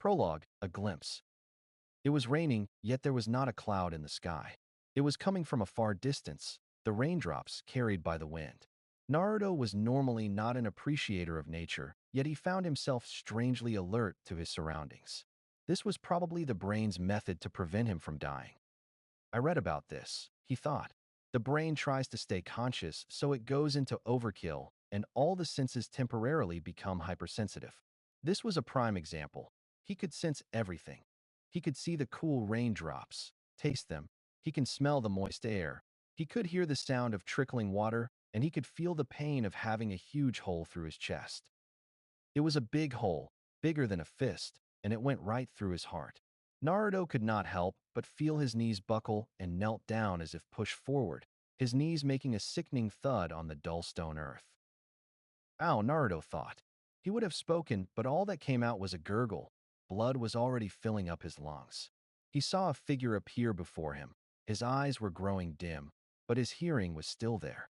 Prologue, a glimpse. It was raining, yet there was not a cloud in the sky. It was coming from a far distance, the raindrops carried by the wind. Naruto was normally not an appreciator of nature, yet he found himself strangely alert to his surroundings. This was probably the brain's method to prevent him from dying. I read about this, he thought. The brain tries to stay conscious, so it goes into overkill, and all the senses temporarily become hypersensitive. This was a prime example. He could sense everything. He could see the cool raindrops, taste them. He can smell the moist air. He could hear the sound of trickling water, and he could feel the pain of having a huge hole through his chest. It was a big hole, bigger than a fist, and it went right through his heart. Naruto could not help but feel his knees buckle and knelt down as if pushed forward, his knees making a sickening thud on the dull stone earth. Ow, Naruto thought. He would have spoken, but all that came out was a gurgle. Blood was already filling up his lungs. He saw a figure appear before him. His eyes were growing dim, but his hearing was still there.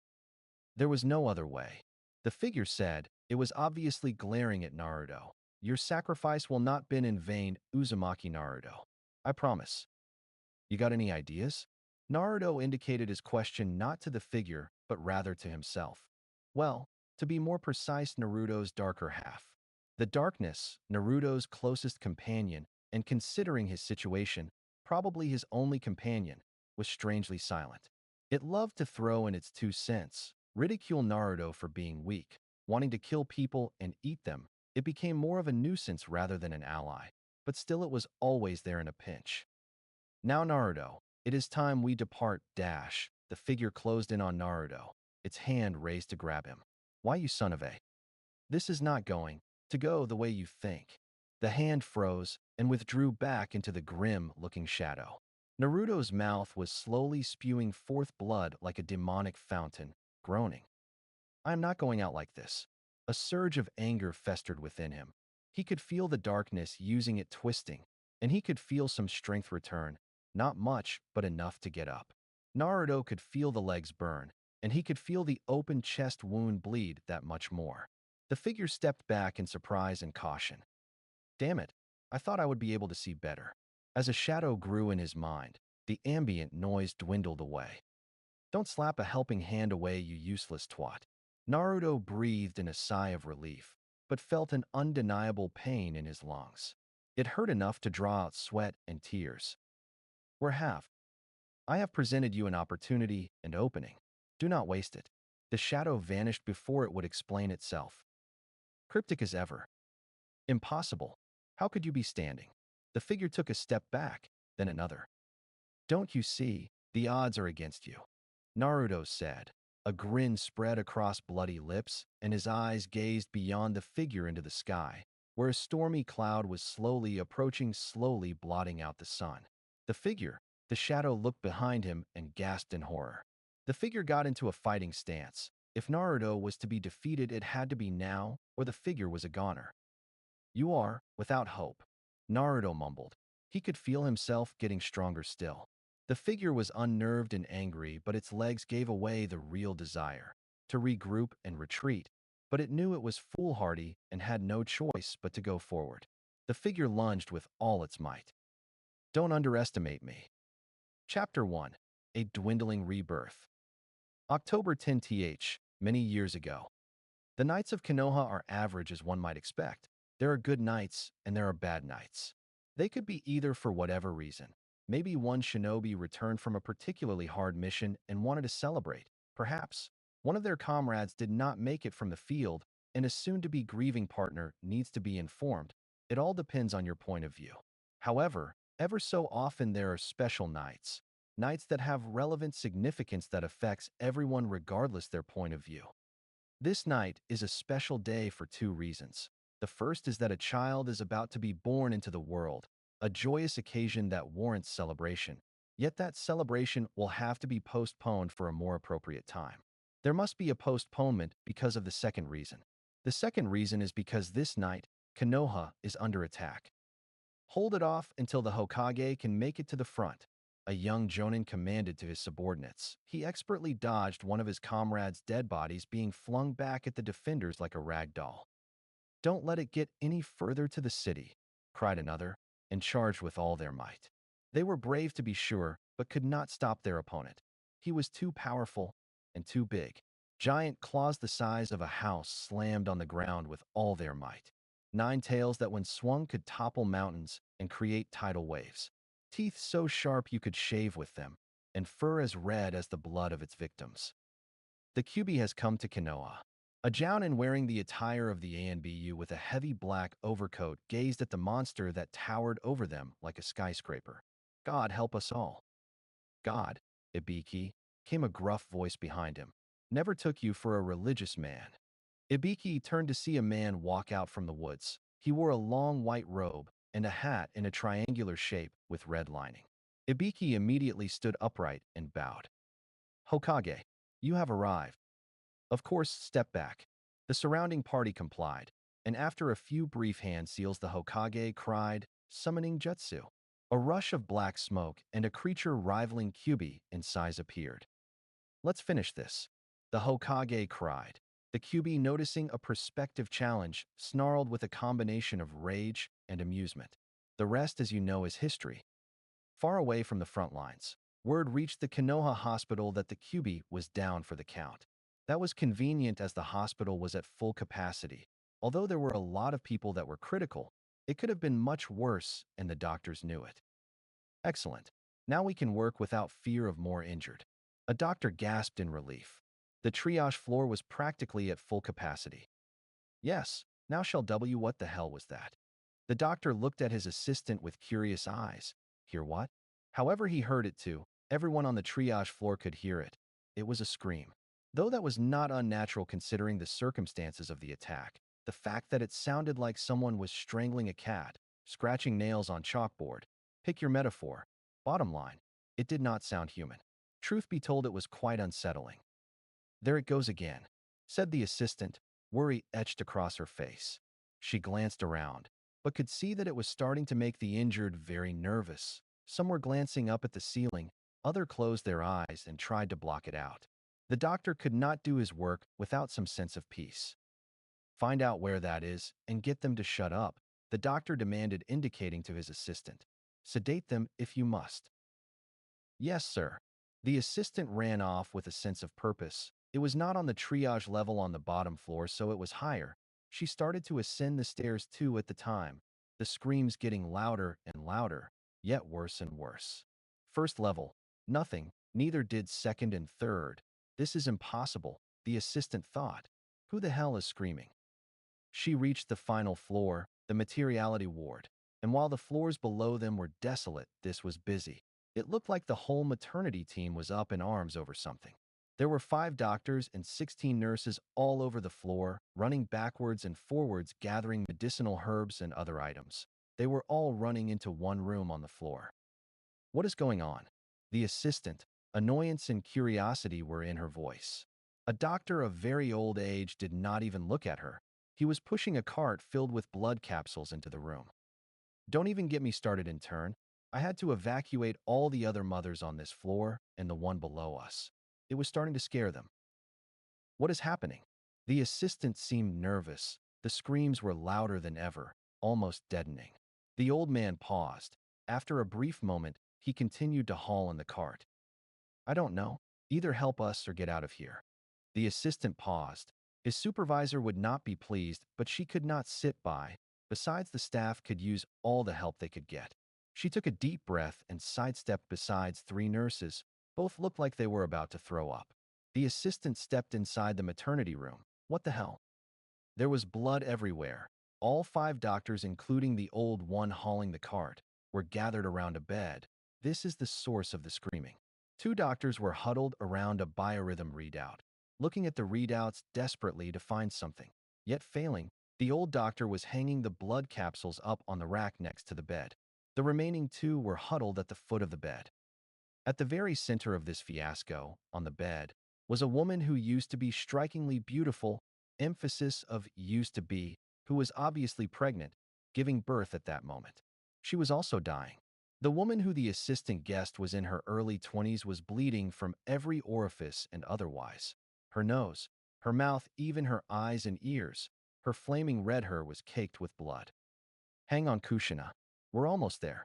There was no other way. The figure said, it was obviously glaring at Naruto. Your sacrifice will not be in vain, Uzumaki Naruto. I promise. You got any ideas? Naruto indicated his question not to the figure, but rather to himself. Well, to be more precise, Naruto's darker half. The darkness, Naruto's closest companion, and considering his situation, probably his only companion, was strangely silent. It loved to throw in its 2 cents, ridicule Naruto for being weak, wanting to kill people and eat them. It became more of a nuisance rather than an ally, but still it was always there in a pinch. Now Naruto, it is time we depart, dash. The figure closed in on Naruto, its hand raised to grab him. Why, you son of a? This is not going to go the way you think. The hand froze and withdrew back into the grim-looking shadow. Naruto's mouth was slowly spewing forth blood like a demonic fountain, groaning. I am not going out like this. A surge of anger festered within him. He could feel the darkness using it twisting, and he could feel some strength return, not much, but enough to get up. Naruto could feel the legs burn, and he could feel the open chest wound bleed that much more. The figure stepped back in surprise and caution. Damn it, I thought I would be able to see better. As a shadow grew in his mind, the ambient noise dwindled away. Don't slap a helping hand away, you useless twat. Naruto breathed in a sigh of relief, but felt an undeniable pain in his lungs. It hurt enough to draw out sweat and tears. I have presented you an opportunity and opening. Do not waste it. The shadow vanished before it would explain itself. Cryptic as ever. Impossible. How could you be standing? The figure took a step back, then another. Don't you see? The odds are against you, Naruto said. A grin spread across bloody lips, and his eyes gazed beyond the figure into the sky, where a stormy cloud was slowly approaching, slowly blotting out the sun. The shadow looked behind him and gasped in horror. The figure got into a fighting stance. If Naruto was to be defeated, it had to be now, or the figure was a goner. You are, without hope, Naruto mumbled. He could feel himself getting stronger still. The figure was unnerved and angry, but its legs gave away the real desire to regroup and retreat. But it knew it was foolhardy and had no choice but to go forward. The figure lunged with all its might. Don't underestimate me. Chapter 1. A Dwindling Rebirth. October 10th, many years ago. The nights of Konoha are average as one might expect. There are good nights and there are bad nights. They could be either for whatever reason. Maybe one shinobi returned from a particularly hard mission and wanted to celebrate. Perhaps one of their comrades did not make it from the field and a soon-to-be grieving partner needs to be informed. It all depends on your point of view. However, ever so often there are special nights. Nights that have relevant significance that affects everyone regardless their point of view. This night is a special day for 2 reasons. The first is that a child is about to be born into the world, a joyous occasion that warrants celebration. Yet that celebration will have to be postponed for a more appropriate time. There must be a postponement because of the second reason. The second reason is because this night, Konoha is under attack. Hold it off until the Hokage can make it to the front, a young jonin commanded to his subordinates. He expertly dodged one of his comrades' dead bodies being flung back at the defenders like a rag doll. Don't let it get any further to the city. cried another, and charged with all their might. They were brave to be sure, but could not stop their opponent. He was too powerful and too big. Giant claws the size of a house slammed on the ground with all their might. 9 tails that when swung could topple mountains and create tidal waves. Teeth so sharp you could shave with them, and fur as red as the blood of its victims. The Kyuubi has come to Konoha. A Jounin wearing the attire of the ANBU with a heavy black overcoat gazed at the monster that towered over them like a skyscraper. God help us all. God, Ibiki, came a gruff voice behind him. Never took you for a religious man. Ibiki turned to see a man walk out from the woods. He wore a long white robe and a hat in a triangular shape with red lining. Ibiki immediately stood upright and bowed. Hokage, you have arrived. Of course, step back. The surrounding party complied, and after a few brief hand seals the Hokage cried, summoning jutsu. A rush of black smoke and a creature rivaling Kyuubi in size appeared. Let's finish this. The Hokage cried. The Kyuubi, noticing a prospective challenge, snarled with a combination of rage and amusement. The rest, as you know, is history. Far away from the front lines, word reached the Konoha hospital that the Kyuubi was down for the count. That was convenient as the hospital was at full capacity. Although there were a lot of people that were critical, it could have been much worse, and the doctors knew it. Excellent. Now we can work without fear of more injured. A doctor gasped in relief. The triage floor was practically at full capacity. Yes, now shall W. What the hell was that? The doctor looked at his assistant with curious eyes. Hear what? However he heard it too, everyone on the triage floor could hear it. It was a scream. Though that was not unnatural considering the circumstances of the attack, the fact that it sounded like someone was strangling a cat, scratching nails on chalkboard. Pick your metaphor. Bottom line, it did not sound human. Truth be told, it was quite unsettling. There it goes again, said the assistant, worry etched across her face. She glanced around, but could see that it was starting to make the injured very nervous. Some were glancing up at the ceiling, others closed their eyes and tried to block it out. The doctor could not do his work without some sense of peace. Find out where that is and get them to shut up, the doctor demanded, indicating to his assistant. Sedate them if you must. Yes, sir. The assistant ran off with a sense of purpose. It was not on the triage level on the bottom floor, so it was higher. She started to ascend the stairs too at the time, the screams getting louder and louder, yet worse and worse. First level, nothing, neither did second and third. This is impossible, the assistant thought. Who the hell is screaming? She reached the final floor, the materiality ward, and while the floors below them were desolate, this was busy. It looked like the whole maternity team was up in arms over something. There were 5 doctors and 16 nurses all over the floor, running backwards and forwards gathering medicinal herbs and other items. They were all running into one room on the floor. What is going on? The assistant, annoyance and curiosity were in her voice. A doctor of very old age did not even look at her. He was pushing a cart filled with blood capsules into the room. Don't even get me started, in turn. I had to evacuate all the other mothers on this floor and the one below us. It was starting to scare them. What is happening? The assistant seemed nervous. The screams were louder than ever, almost deadening. The old man paused. After a brief moment, he continued to haul in the cart. I don't know. Either help us or get out of here. The assistant paused. His supervisor would not be pleased, but she could not sit by. Besides, the staff could use all the help they could get. She took a deep breath and sidestepped beside 3 nurses. Both looked like they were about to throw up. The assistant stepped inside the maternity room. What the hell? There was blood everywhere. All 5 doctors, including the old one hauling the cart, were gathered around a bed. This is the source of the screaming. 2 doctors were huddled around a biorhythm readout, looking at the readouts desperately to find something. Yet failing, the old doctor was hanging the blood capsules up on the rack next to the bed. The remaining 2 were huddled at the foot of the bed. At the very center of this fiasco, on the bed, was a woman who used to be strikingly beautiful, emphasis of used to be, who was obviously pregnant, giving birth at that moment. She was also dying. The woman who the assistant guessed was in her early 20s was bleeding from every orifice and otherwise. Her nose, her mouth, even her eyes and ears, her flaming red hair was caked with blood. Hang on, Kushina. We're almost there.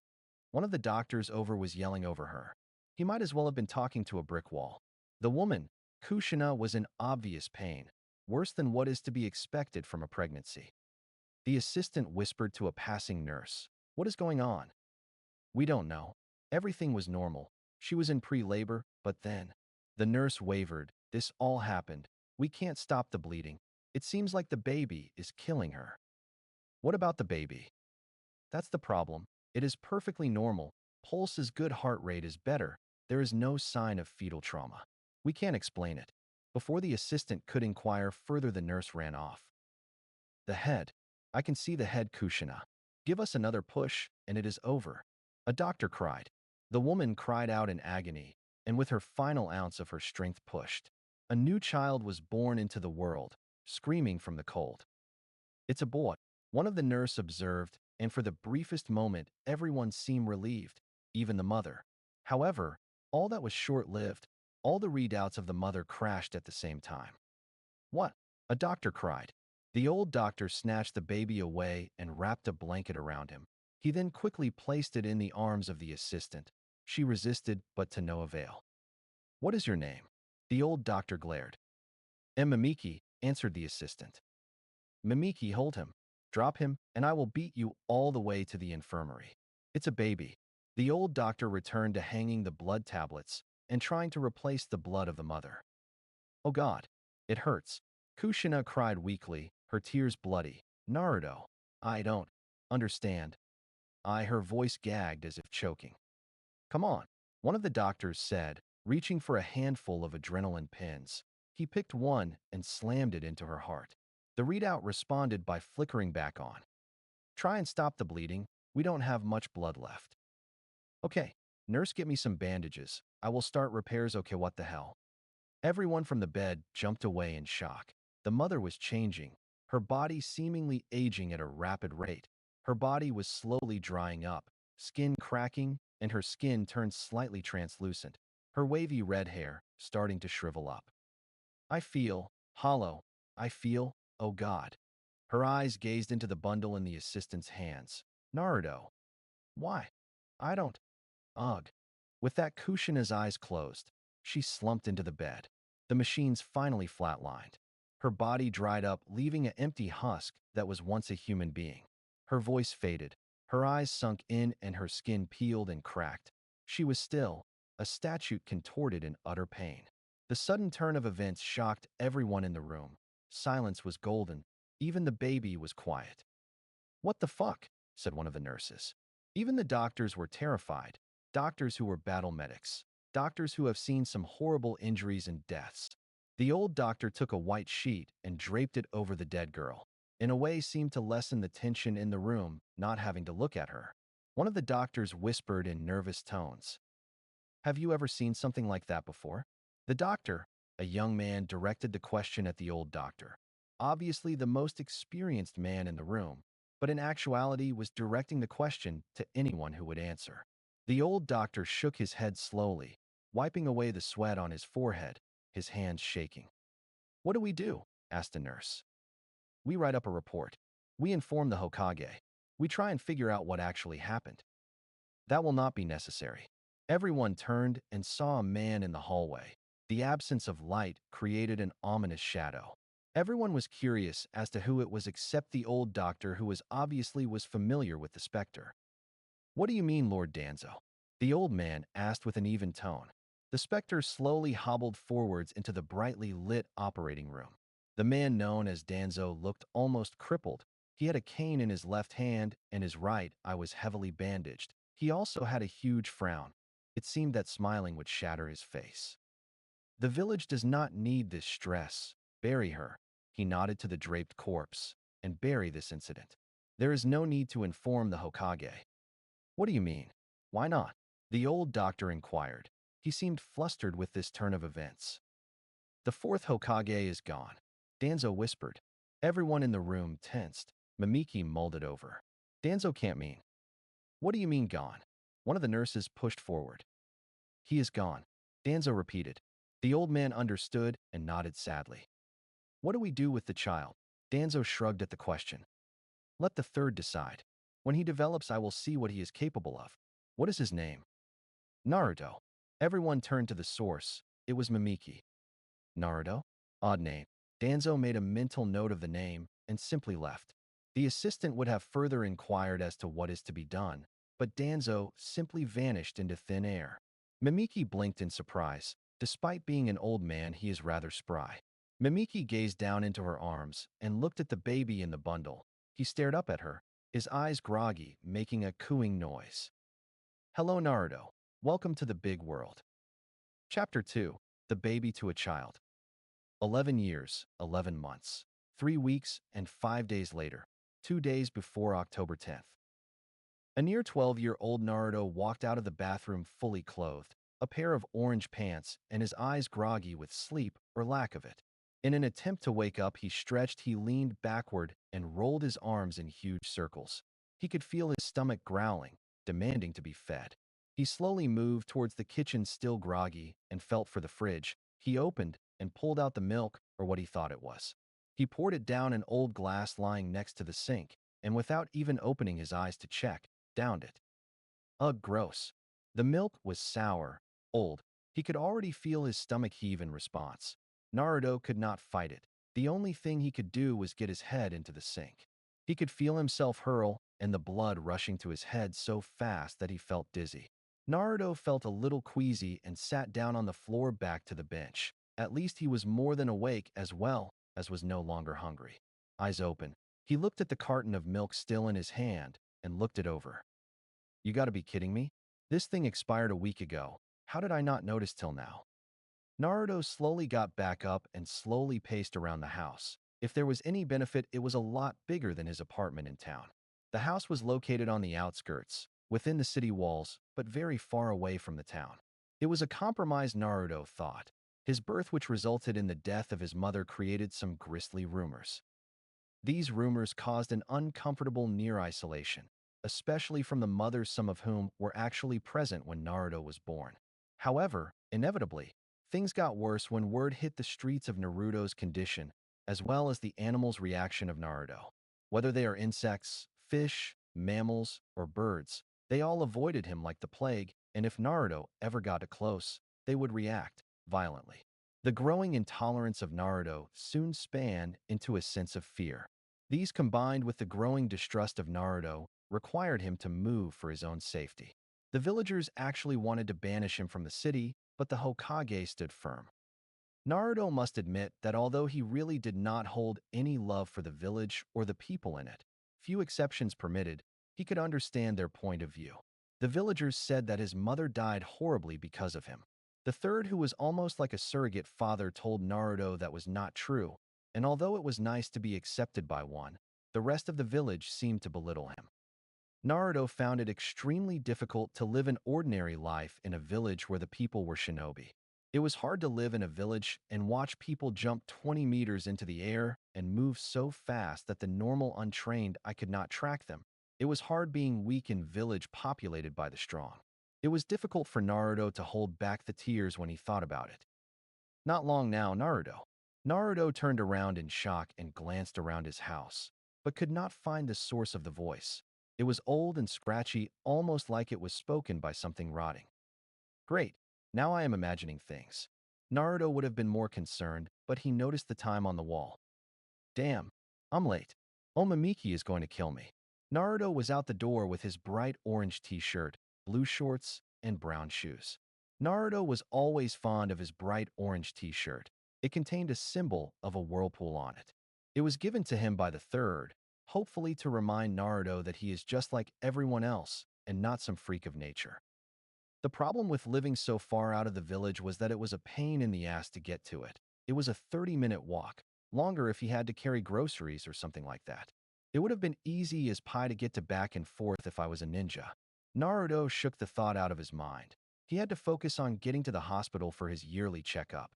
One of the doctors over was yelling over her. He might as well have been talking to a brick wall. The woman, Kushina, was in obvious pain, worse than what is to be expected from a pregnancy. The assistant whispered to a passing nurse, "What is going on?" "We don't know. Everything was normal. She was in pre-labor, but then." The nurse wavered. "This all happened. We can't stop the bleeding. It seems like the baby is killing her." "What about the baby?" "That's the problem. It is perfectly normal. Pulse is good, heart rate is better. There is no sign of fetal trauma. We can't explain it." Before the assistant could inquire further, the nurse ran off. "The head. I can see the head, Kushina. Give us another push, and it is over." A doctor cried. The woman cried out in agony, and with her final ounce of her strength pushed. A new child was born into the world, screaming from the cold. "It's a boy," one of the nurse observed, and for the briefest moment, everyone seemed relieved, even the mother. However, all that was short-lived. All the readouts of the mother crashed at the same time. "What?" a doctor cried. The old doctor snatched the baby away and wrapped a blanket around him. He then quickly placed it in the arms of the assistant. She resisted, but to no avail. "What is your name?" the old doctor glared. "Mimiki," answered the assistant. "Mimiki, hold him. Drop him, and I will beat you all the way to the infirmary." "It's a baby." The old doctor returned to hanging the blood tablets and trying to replace the blood of the mother. "Oh God, it hurts." Kushina cried weakly, her tears bloody. "Naruto, I don't understand." Her voice gagged as if choking. "Come on," one of the doctors said, reaching for a handful of adrenaline pins. He picked one and slammed it into her heart. The readout responded by flickering back on. "Try and stop the bleeding. We don't have much blood left." "Okay, nurse, get me some bandages. I will start repairs." "Okay, what the hell?" Everyone from the bed jumped away in shock. The mother was changing, her body seemingly aging at a rapid rate. Her body was slowly drying up, skin cracking, and her skin turned slightly translucent, her wavy red hair starting to shrivel up. "I feel hollow. I feel, oh God." Her eyes gazed into the bundle in the assistant's hands. "Naruto. Why? I don't. Ugh." With that, Kushina's eyes closed. She slumped into the bed. The machines finally flatlined. Her body dried up, leaving an empty husk that was once a human being. Her voice faded. Her eyes sunk in and her skin peeled and cracked. She was still, a statue contorted in utter pain. The sudden turn of events shocked everyone in the room. Silence was golden. Even the baby was quiet. "What the fuck?" said one of the nurses. Even the doctors were terrified. Doctors who were battle medics. Doctors who have seen some horrible injuries and deaths. The old doctor took a white sheet and draped it over the dead girl. In a way, seemed to lessen the tension in the room, not having to look at her. One of the doctors whispered in nervous tones, "Have you ever seen something like that before?" The doctor, a young man, directed the question at the old doctor. Obviously the most experienced man in the room, but in actuality was directing the question to anyone who would answer. The old doctor shook his head slowly, wiping away the sweat on his forehead, his hands shaking. "What do we do?" asked a nurse. "We write up a report. We inform the Hokage. We try and figure out what actually happened." "That will not be necessary." Everyone turned and saw a man in the hallway. The absence of light created an ominous shadow. Everyone was curious as to who it was except the old doctor, who obviously was familiar with the specter. "What do you mean, Lord Danzo?" the old man asked with an even tone. The specter slowly hobbled forwards into the brightly lit operating room. The man known as Danzo looked almost crippled. He had a cane in his left hand, and his right eye was heavily bandaged. He also had a huge frown. It seemed that smiling would shatter his face. "The village does not need this stress. Bury her." He nodded to the draped corpse. "And bury this incident. There is no need to inform the Hokage." "What do you mean? Why not?" the old doctor inquired. He seemed flustered with this turn of events. "The fourth Hokage is gone," Danzo whispered. Everyone in the room tensed. Mimiki mulled it over. "Danzo can't mean." "What do you mean gone?" One of the nurses pushed forward. "He is gone," Danzo repeated. The old man understood and nodded sadly. "What do we do with the child?" Danzo shrugged at the question. "Let the third decide." When he develops, I will see what he is capable of. What is his name? Naruto. Everyone turned to the source. It was Mimiki. Naruto? Odd name. Danzo made a mental note of the name and simply left. The assistant would have further inquired as to what is to be done, but Danzo simply vanished into thin air. Mimiki blinked in surprise. Despite being an old man, he is rather spry. Mimiki gazed down into her arms and looked at the baby in the bundle. He stared up at her, his eyes groggy, making a cooing noise. Hello, Naruto. Welcome to the big world. Chapter 2. The Baby to a Child. 11 years, 11 months, 3 weeks, and 5 days later, 2 days before October 10th. A near 12-year-old Naruto walked out of the bathroom fully clothed, a pair of orange pants, and his eyes groggy with sleep or lack of it. In an attempt to wake up, he stretched, he leaned backward and rolled his arms in huge circles. He could feel his stomach growling, demanding to be fed. He slowly moved towards the kitchen, still groggy, and felt for the fridge. He opened and pulled out the milk, or what he thought it was. He poured it down an old glass lying next to the sink, and without even opening his eyes to check, downed it. Ugh, gross. The milk was sour, old. He could already feel his stomach heave in response. Naruto could not fight it. The only thing he could do was get his head into the sink. He could feel himself hurl, and the blood rushing to his head so fast that he felt dizzy. Naruto felt a little queasy and sat down on the floor back to the bench. At least he was more than awake, as well as was no longer hungry. Eyes open, he looked at the carton of milk still in his hand and looked it over. You gotta be kidding me? This thing expired a week ago. How did I not notice till now? Naruto slowly got back up and slowly paced around the house. If there was any benefit, it was a lot bigger than his apartment in town. The house was located on the outskirts, within the city walls, but very far away from the town. It was a compromise, Naruto thought. His birth, which resulted in the death of his mother, created some grisly rumors. These rumors caused an uncomfortable near isolation, especially from the mothers, some of whom were actually present when Naruto was born. However, inevitably, things got worse when word hit the streets of Naruto's condition, as well as the animals' reaction of Naruto. Whether they are insects, fish, mammals, or birds, they all avoided him like the plague, and if Naruto ever got close, they would react violently. The growing intolerance of Naruto soon spanned into a sense of fear. These, combined with the growing distrust of Naruto, required him to move for his own safety. The villagers actually wanted to banish him from the city, but the Hokage stood firm. Naruto must admit that although he really did not hold any love for the village or the people in it, few exceptions permitted, he could understand their point of view. The villagers said that his mother died horribly because of him. The third, who was almost like a surrogate father, told Naruto that was not true, and although it was nice to be accepted by one, the rest of the village seemed to belittle him. Naruto found it extremely difficult to live an ordinary life in a village where the people were shinobi. It was hard to live in a village and watch people jump 20 meters into the air and move so fast that the normal untrained eye could not track them. It was hard being weak in a village populated by the strong. It was difficult for Naruto to hold back the tears when he thought about it. Not long now, Naruto. Naruto turned around in shock and glanced around his house, but could not find the source of the voice. It was old and scratchy, almost like it was spoken by something rotting. Great, now I am imagining things. Naruto would have been more concerned, but he noticed the time on the wall. Damn, I'm late. Mimiki is going to kill me. Naruto was out the door with his bright orange t-shirt, blue shorts, and brown shoes. Naruto was always fond of his bright orange t-shirt. It contained a symbol of a whirlpool on it. It was given to him by the third, hopefully to remind Naruto that he is just like everyone else and not some freak of nature. The problem with living so far out of the village was that it was a pain in the ass to get to it. It was a 30-minute walk, longer if he had to carry groceries or something like that. It would have been easy as pie to get to back and forth if I was a ninja. Naruto shook the thought out of his mind. He had to focus on getting to the hospital for his yearly checkup.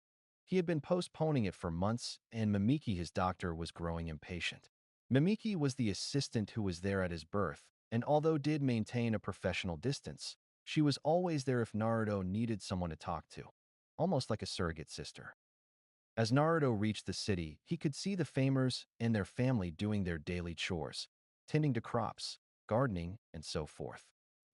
He had been postponing it for months, and Mimiki, his doctor, was growing impatient. Mimiki was the assistant who was there at his birth, and although did maintain a professional distance, she was always there if Naruto needed someone to talk to, almost like a surrogate sister. As Naruto reached the city, he could see the famers and their family doing their daily chores, tending to crops, gardening, and so forth.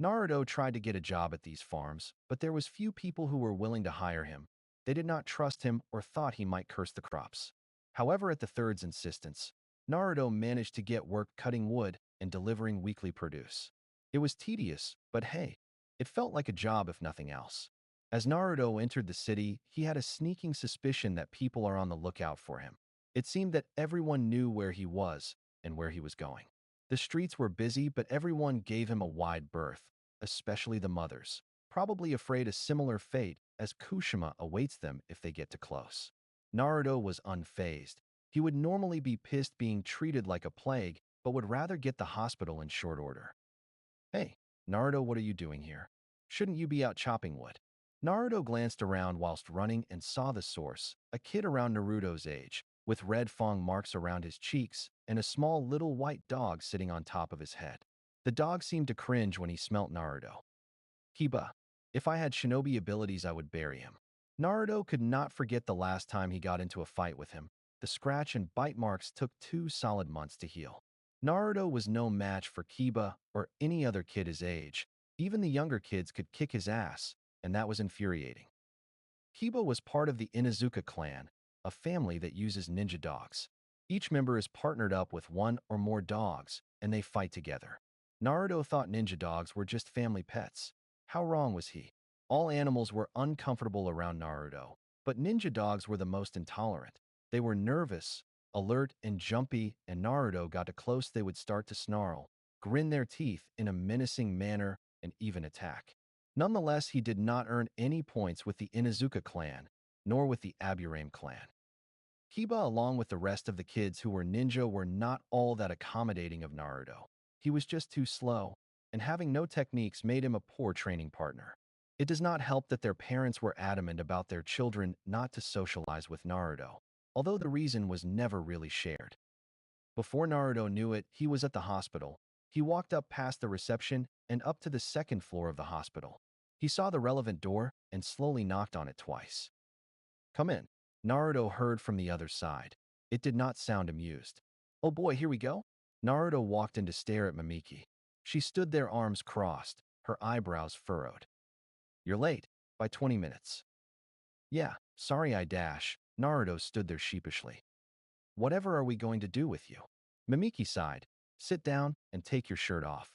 Naruto tried to get a job at these farms, but there was few people who were willing to hire him. They did not trust him or thought he might curse the crops. However, at the third's insistence, Naruto managed to get work cutting wood and delivering weekly produce. It was tedious, but hey, it felt like a job if nothing else. As Naruto entered the city, he had a sneaking suspicion that people are on the lookout for him. It seemed that everyone knew where he was and where he was going. The streets were busy, but everyone gave him a wide berth, especially the mothers, probably afraid a similar fate as Kushima awaits them if they get too close. Naruto was unfazed. He would normally be pissed being treated like a plague, but would rather get the hospital in short order. Hey, Naruto, what are you doing here? Shouldn't you be out chopping wood? Naruto glanced around whilst running and saw the source, a kid around Naruto's age, with red fang marks around his cheeks and a small little white dog sitting on top of his head. The dog seemed to cringe when he smelt Naruto. Kiba, if I had shinobi abilities, I would bury him. Naruto could not forget the last time he got into a fight with him. The scratch and bite marks took 2 solid months to heal. Naruto was no match for Kiba or any other kid his age. Even the younger kids could kick his ass, and that was infuriating. Kiba was part of the Inuzuka clan, a family that uses ninja dogs. Each member is partnered up with one or more dogs, and they fight together. Naruto thought ninja dogs were just family pets. How wrong was he? All animals were uncomfortable around Naruto, but ninja dogs were the most intolerant. They were nervous, alert, and jumpy, and Naruto got too close they would start to snarl, grin their teeth in a menacing manner, and even attack. Nonetheless, he did not earn any points with the Inuzuka clan, nor with the Aburame clan. Kiba, along with the rest of the kids who were ninja, were not all that accommodating of Naruto. He was just too slow, and having no techniques made him a poor training partner. It does not help that their parents were adamant about their children not to socialize with Naruto, although the reason was never really shared. Before Naruto knew it, he was at the hospital. He walked up past the reception and up to the second floor of the hospital. He saw the relevant door and slowly knocked on it twice. Come in. Naruto heard from the other side. It did not sound amused. Oh boy, here we go? Naruto walked in to stare at Mimiki. She stood there, arms crossed, her eyebrows furrowed. You're late, by 20 minutes. Yeah, sorry I dash. Naruto stood there sheepishly. Whatever are we going to do with you? Mimiki sighed. Sit down and take your shirt off.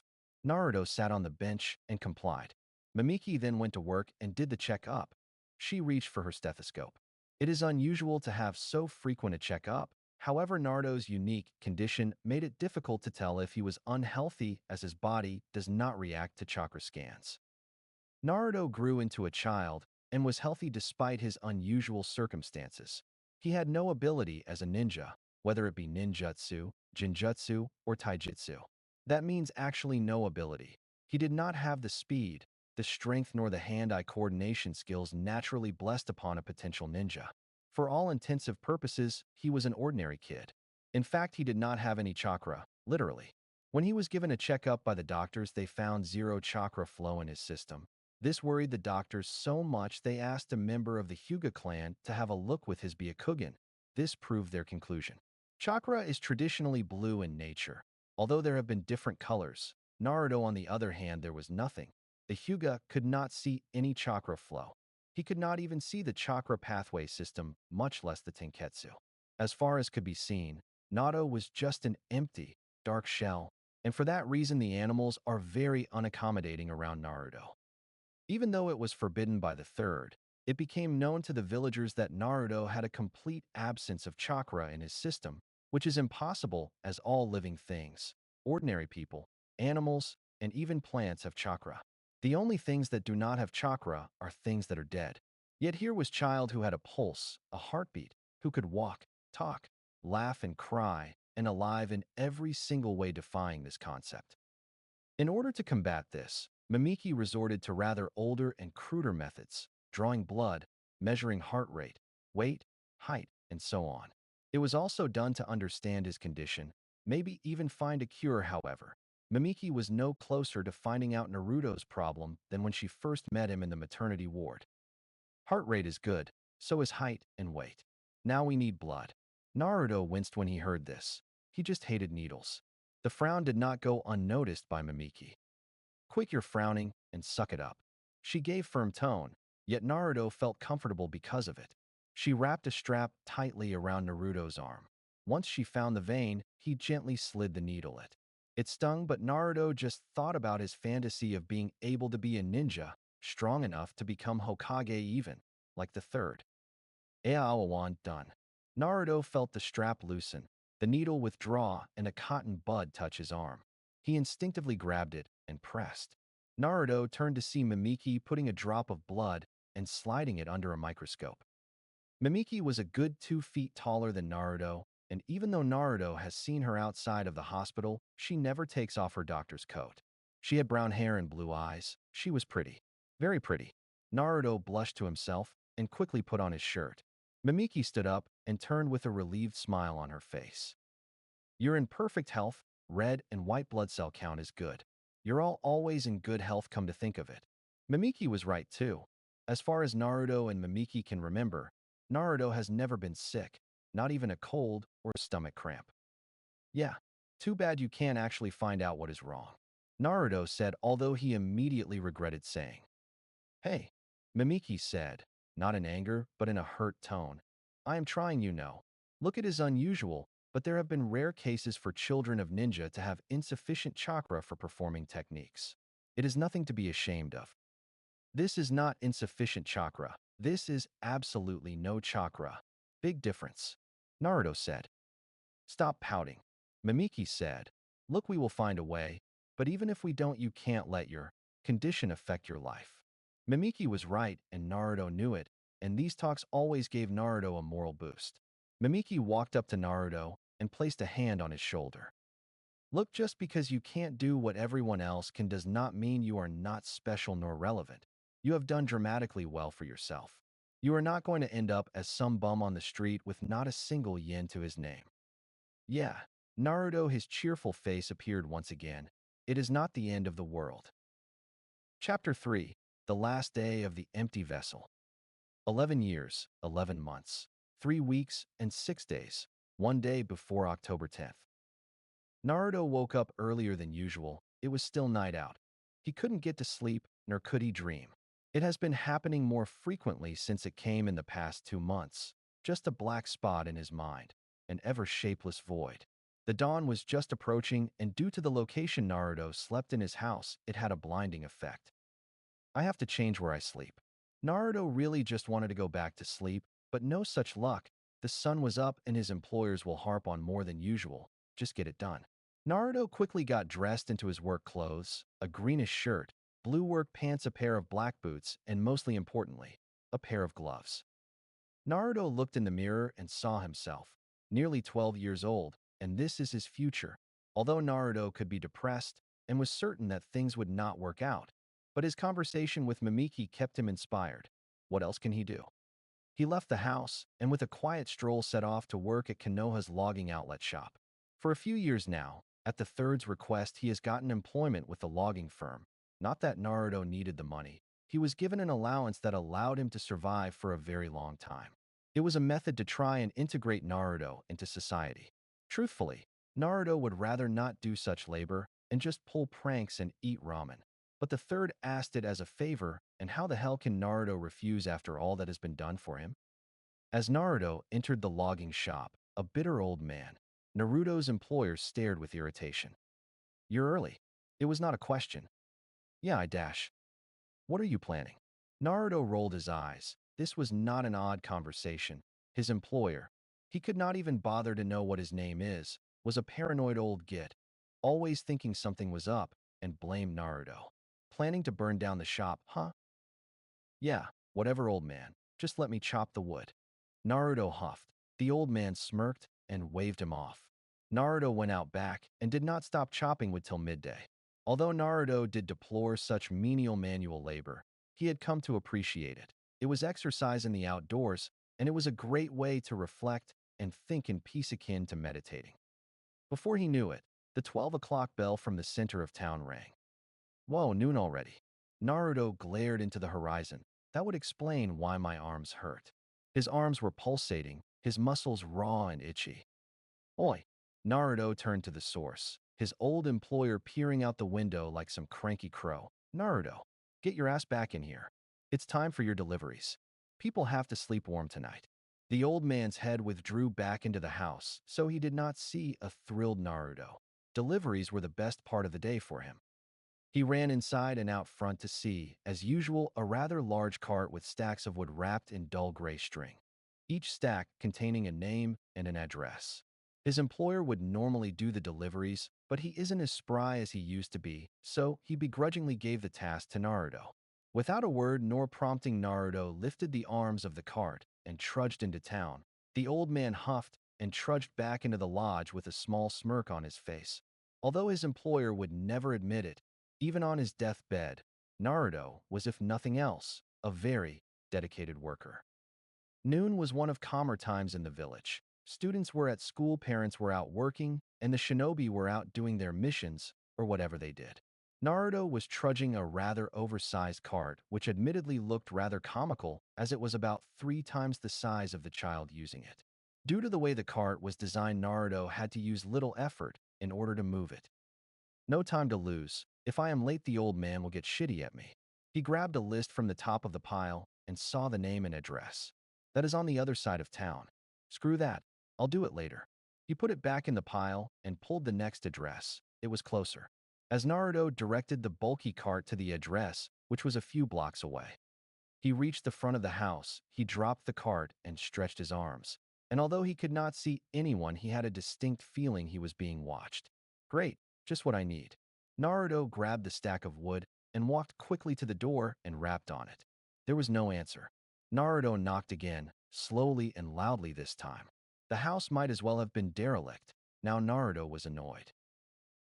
Naruto sat on the bench and complied. Mimiki then went to work and did the check-up. She reached for her stethoscope. It is unusual to have so frequent a check-up. However, Naruto's unique condition made it difficult to tell if he was unhealthy, as his body does not react to chakra scans. Naruto grew into a child and was healthy despite his unusual circumstances. He had no ability as a ninja, whether it be ninjutsu, jinjutsu, or taijutsu. That means actually no ability. He did not have the speed, the strength, nor the hand-eye coordination skills naturally blessed upon a potential ninja. For all intensive purposes, he was an ordinary kid. In fact, he did not have any chakra, literally. When he was given a checkup by the doctors, they found 0 chakra flow in his system. This worried the doctors so much they asked a member of the Hyuga clan to have a look with his Byakugan. This proved their conclusion. Chakra is traditionally blue in nature, although there have been different colors. Naruto, on the other hand, there was nothing. The Hyuga could not see any chakra flow. He could not even see the chakra pathway system, much less the Tenketsu. As far as could be seen, Naruto was just an empty, dark shell, and for that reason the animals are very unaccommodating around Naruto. Even though it was forbidden by the third, it became known to the villagers that Naruto had a complete absence of chakra in his system, which is impossible as all living things, ordinary people, animals, and even plants have chakra. The only things that do not have chakra are things that are dead. Yet here was child who had a pulse, a heartbeat, who could walk, talk, laugh, and cry, and alive in every single way, defying this concept. In order to combat this, Mimiki resorted to rather older and cruder methods, drawing blood, measuring heart rate, weight, height, and so on. It was also done to understand his condition, maybe even find a cure. However, Mimiki was no closer to finding out Naruto's problem than when she first met him in the maternity ward. Heart rate is good, so is height and weight. Now we need blood. Naruto winced when he heard this. He just hated needles. The frown did not go unnoticed by Mimiki. Quick, you're frowning, and suck it up. She gave firm tone, yet Naruto felt comfortable because of it. She wrapped a strap tightly around Naruto's arm. Once she found the vein, he gently slid the needle it. It stung, but Naruto just thought about his fantasy of being able to be a ninja, strong enough to become Hokage even, like the third. Aowan done. Naruto felt the strap loosen, the needle withdraw, and a cotton bud touch his arm. He instinctively grabbed it and pressed. Naruto turned to see Mimiki putting a drop of blood and sliding it under a microscope. Mimiki was a good 2 feet taller than Naruto, and even though Naruto has seen her outside of the hospital, she never takes off her doctor's coat. She had brown hair and blue eyes. She was pretty. Very pretty. Naruto blushed to himself and quickly put on his shirt. Mimiki stood up and turned with a relieved smile on her face. You're in perfect health. Red and white blood cell count is good. You're all always in good health, come to think of it. Mimiki was right too. As far as Naruto and Mimiki can remember, Naruto has never been sick, not even a cold or a stomach cramp. Yeah, too bad you can't actually find out what is wrong, Naruto said, although he immediately regretted saying. Hey, Mimiki said, not in anger, but in a hurt tone. I am trying, you know. Look, it is unusual, but there have been rare cases for children of ninja to have insufficient chakra for performing techniques. It is nothing to be ashamed of. This is not insufficient chakra. This is absolutely no chakra. Big difference, Naruto said. Stop pouting, Mimiki said. Look, we will find a way, but even if we don't, you can't let your condition affect your life. Mimiki was right, and Naruto knew it, and these talks always gave Naruto a moral boost. Mimiki walked up to Naruto and placed a hand on his shoulder. Look, just because you can't do what everyone else can does not mean you are not special nor relevant. You have done dramatically well for yourself. You are not going to end up as some bum on the street with not a single yen to his name. Yeah, Naruto, his cheerful face appeared once again. It is not the end of the world. Chapter 3. The Last Day of the Empty Vessel. 11 years, 11 months, 3 weeks, and 6 days, 1 day before October 10th. Naruto woke up earlier than usual. It was still night out. He couldn't get to sleep, nor could he dream. It has been happening more frequently since it came in the past 2 months. Just a black spot in his mind, an ever-shapeless void. The dawn was just approaching, and due to the location Naruto slept in his house, it had a blinding effect. I have to change where I sleep. Naruto really just wanted to go back to sleep, but no such luck. The sun was up and his employers will harp on more than usual. Just get it done. Naruto quickly got dressed into his work clothes, a greenish shirt, blue work pants, a pair of black boots, and mostly importantly, a pair of gloves. Naruto looked in the mirror and saw himself, nearly 12 years old, and this is his future. Although Naruto could be depressed and was certain that things would not work out, but his conversation with Mimiki kept him inspired. What else can he do? He left the house and with a quiet stroll set off to work at Konoha's logging outlet shop. For a few years now, at the third's request, he has gotten employment with the logging firm. Not that Naruto needed the money. He was given an allowance that allowed him to survive for a very long time. It was a method to try and integrate Naruto into society. Truthfully, Naruto would rather not do such labor and just pull pranks and eat ramen. But the third asked it as a favor, and how the hell can Naruto refuse after all that has been done for him? As Naruto entered the logging shop, a bitter old man, Naruto's employer, stared with irritation. You're early. It was not a question. Yeah, I dash. What are you planning? Naruto rolled his eyes. This was not an odd conversation. His employer, he could not even bother to know what his name is, was a paranoid old git, always thinking something was up, and blamed Naruto. Planning to burn down the shop, huh? Yeah, whatever, old man. Just let me chop the wood. Naruto huffed. The old man smirked and waved him off. Naruto went out back and did not stop chopping wood till midday. Although Naruto did deplore such menial manual labor, he had come to appreciate it. It was exercise in the outdoors, and it was a great way to reflect and think in peace, akin to meditating. Before he knew it, the 12 o'clock bell from the center of town rang. Whoa, noon already. Naruto glared into the horizon. That would explain why my arms hurt. His arms were pulsating, his muscles raw and itchy. Oi! Naruto turned to the source. his old employer peering out the window like some cranky crow. Naruto, get your ass back in here. It's time for your deliveries. People have to sleep warm tonight. The old man's head withdrew back into the house, so he did not see a thrilled Naruto. Deliveries were the best part of the day for him. He ran inside and out front to see, as usual, a rather large cart with stacks of wood wrapped in dull gray string, each stack containing a name and an address. His employer would normally do the deliveries, but he isn't as spry as he used to be, so he begrudgingly gave the task to Naruto. Without a word nor prompting, Naruto lifted the arms of the cart and trudged into town. The old man huffed and trudged back into the lodge with a small smirk on his face. Although his employer would never admit it, even on his deathbed, Naruto was, if nothing else, a very dedicated worker. Noon was one of calmer times in the village. Students were at school, parents were out working, and the shinobi were out doing their missions or whatever they did. Naruto was trudging a rather oversized cart, which admittedly looked rather comical as it was about 3 times the size of the child using it. Due to the way the cart was designed, Naruto had to use little effort in order to move it. No time to lose. If I am late, the old man will get shitty at me. He grabbed a list from the top of the pile and saw the name and address. That is on the other side of town. Screw that. I'll do it later. He put it back in the pile and pulled the next address. It was closer. As Naruto directed the bulky cart to the address, which was a few blocks away. He reached the front of the house, he dropped the cart and stretched his arms. And although he could not see anyone, he had a distinct feeling he was being watched. Great, just what I need. Naruto grabbed the stack of wood and walked quickly to the door and rapped on it. There was no answer. Naruto knocked again, slowly and loudly this time. The house might as well have been derelict. Now Naruto was annoyed.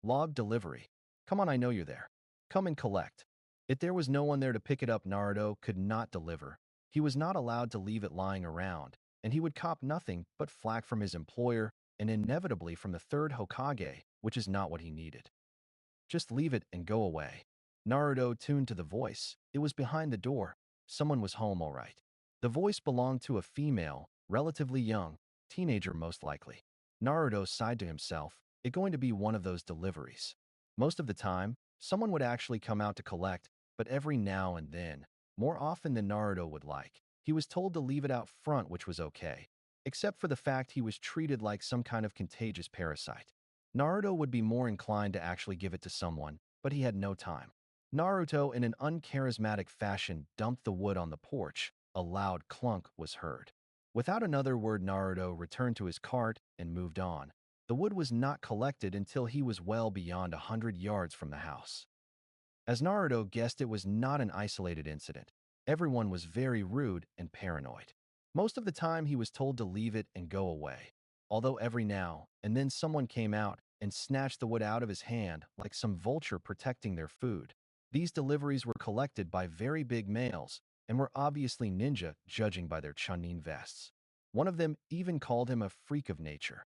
Log delivery. Come on, I know you're there. Come and collect. If there was no one there to pick it up, Naruto could not deliver. He was not allowed to leave it lying around, and he would cop nothing but flack from his employer and inevitably from the third Hokage, which is not what he needed. Just leave it and go away. Naruto tuned to the voice. It was behind the door. Someone was home, all right. The voice belonged to a female, relatively young, teenager most likely. Naruto sighed to himself. It's going to be one of those deliveries. Most of the time, someone would actually come out to collect, but every now and then, more often than Naruto would like, he was told to leave it out front, which was okay, except for the fact he was treated like some kind of contagious parasite. Naruto would be more inclined to actually give it to someone, but he had no time. Naruto, in an uncharismatic fashion, dumped the wood on the porch. A loud clunk was heard. Without another word, Naruto returned to his cart and moved on. The wood was not collected until he was well beyond 100 yards from the house. As Naruto guessed, it was not an isolated incident. Everyone was very rude and paranoid. Most of the time, he was told to leave it and go away. Although every now and then someone came out and snatched the wood out of his hand like some vulture protecting their food. These deliveries were collected by very big males and were obviously ninja, judging by their Chunin vests. One of them even called him a freak of nature.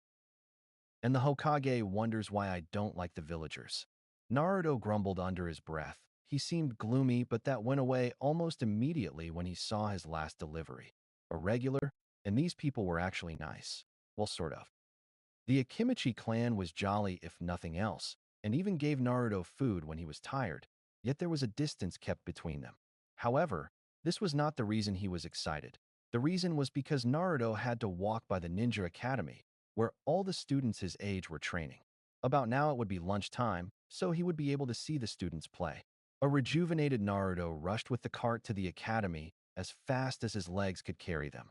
And the Hokage wonders why I don't like the villagers. Naruto grumbled under his breath. He seemed gloomy, but that went away almost immediately when he saw his last delivery. A regular, and these people were actually nice. Well, sort of. The Akimichi clan was jolly if nothing else, and even gave Naruto food when he was tired, yet there was a distance kept between them. However, this was not the reason he was excited. The reason was because Naruto had to walk by the Ninja Academy, where all the students his age were training. About now it would be lunchtime, so he would be able to see the students play. A rejuvenated Naruto rushed with the cart to the academy as fast as his legs could carry them.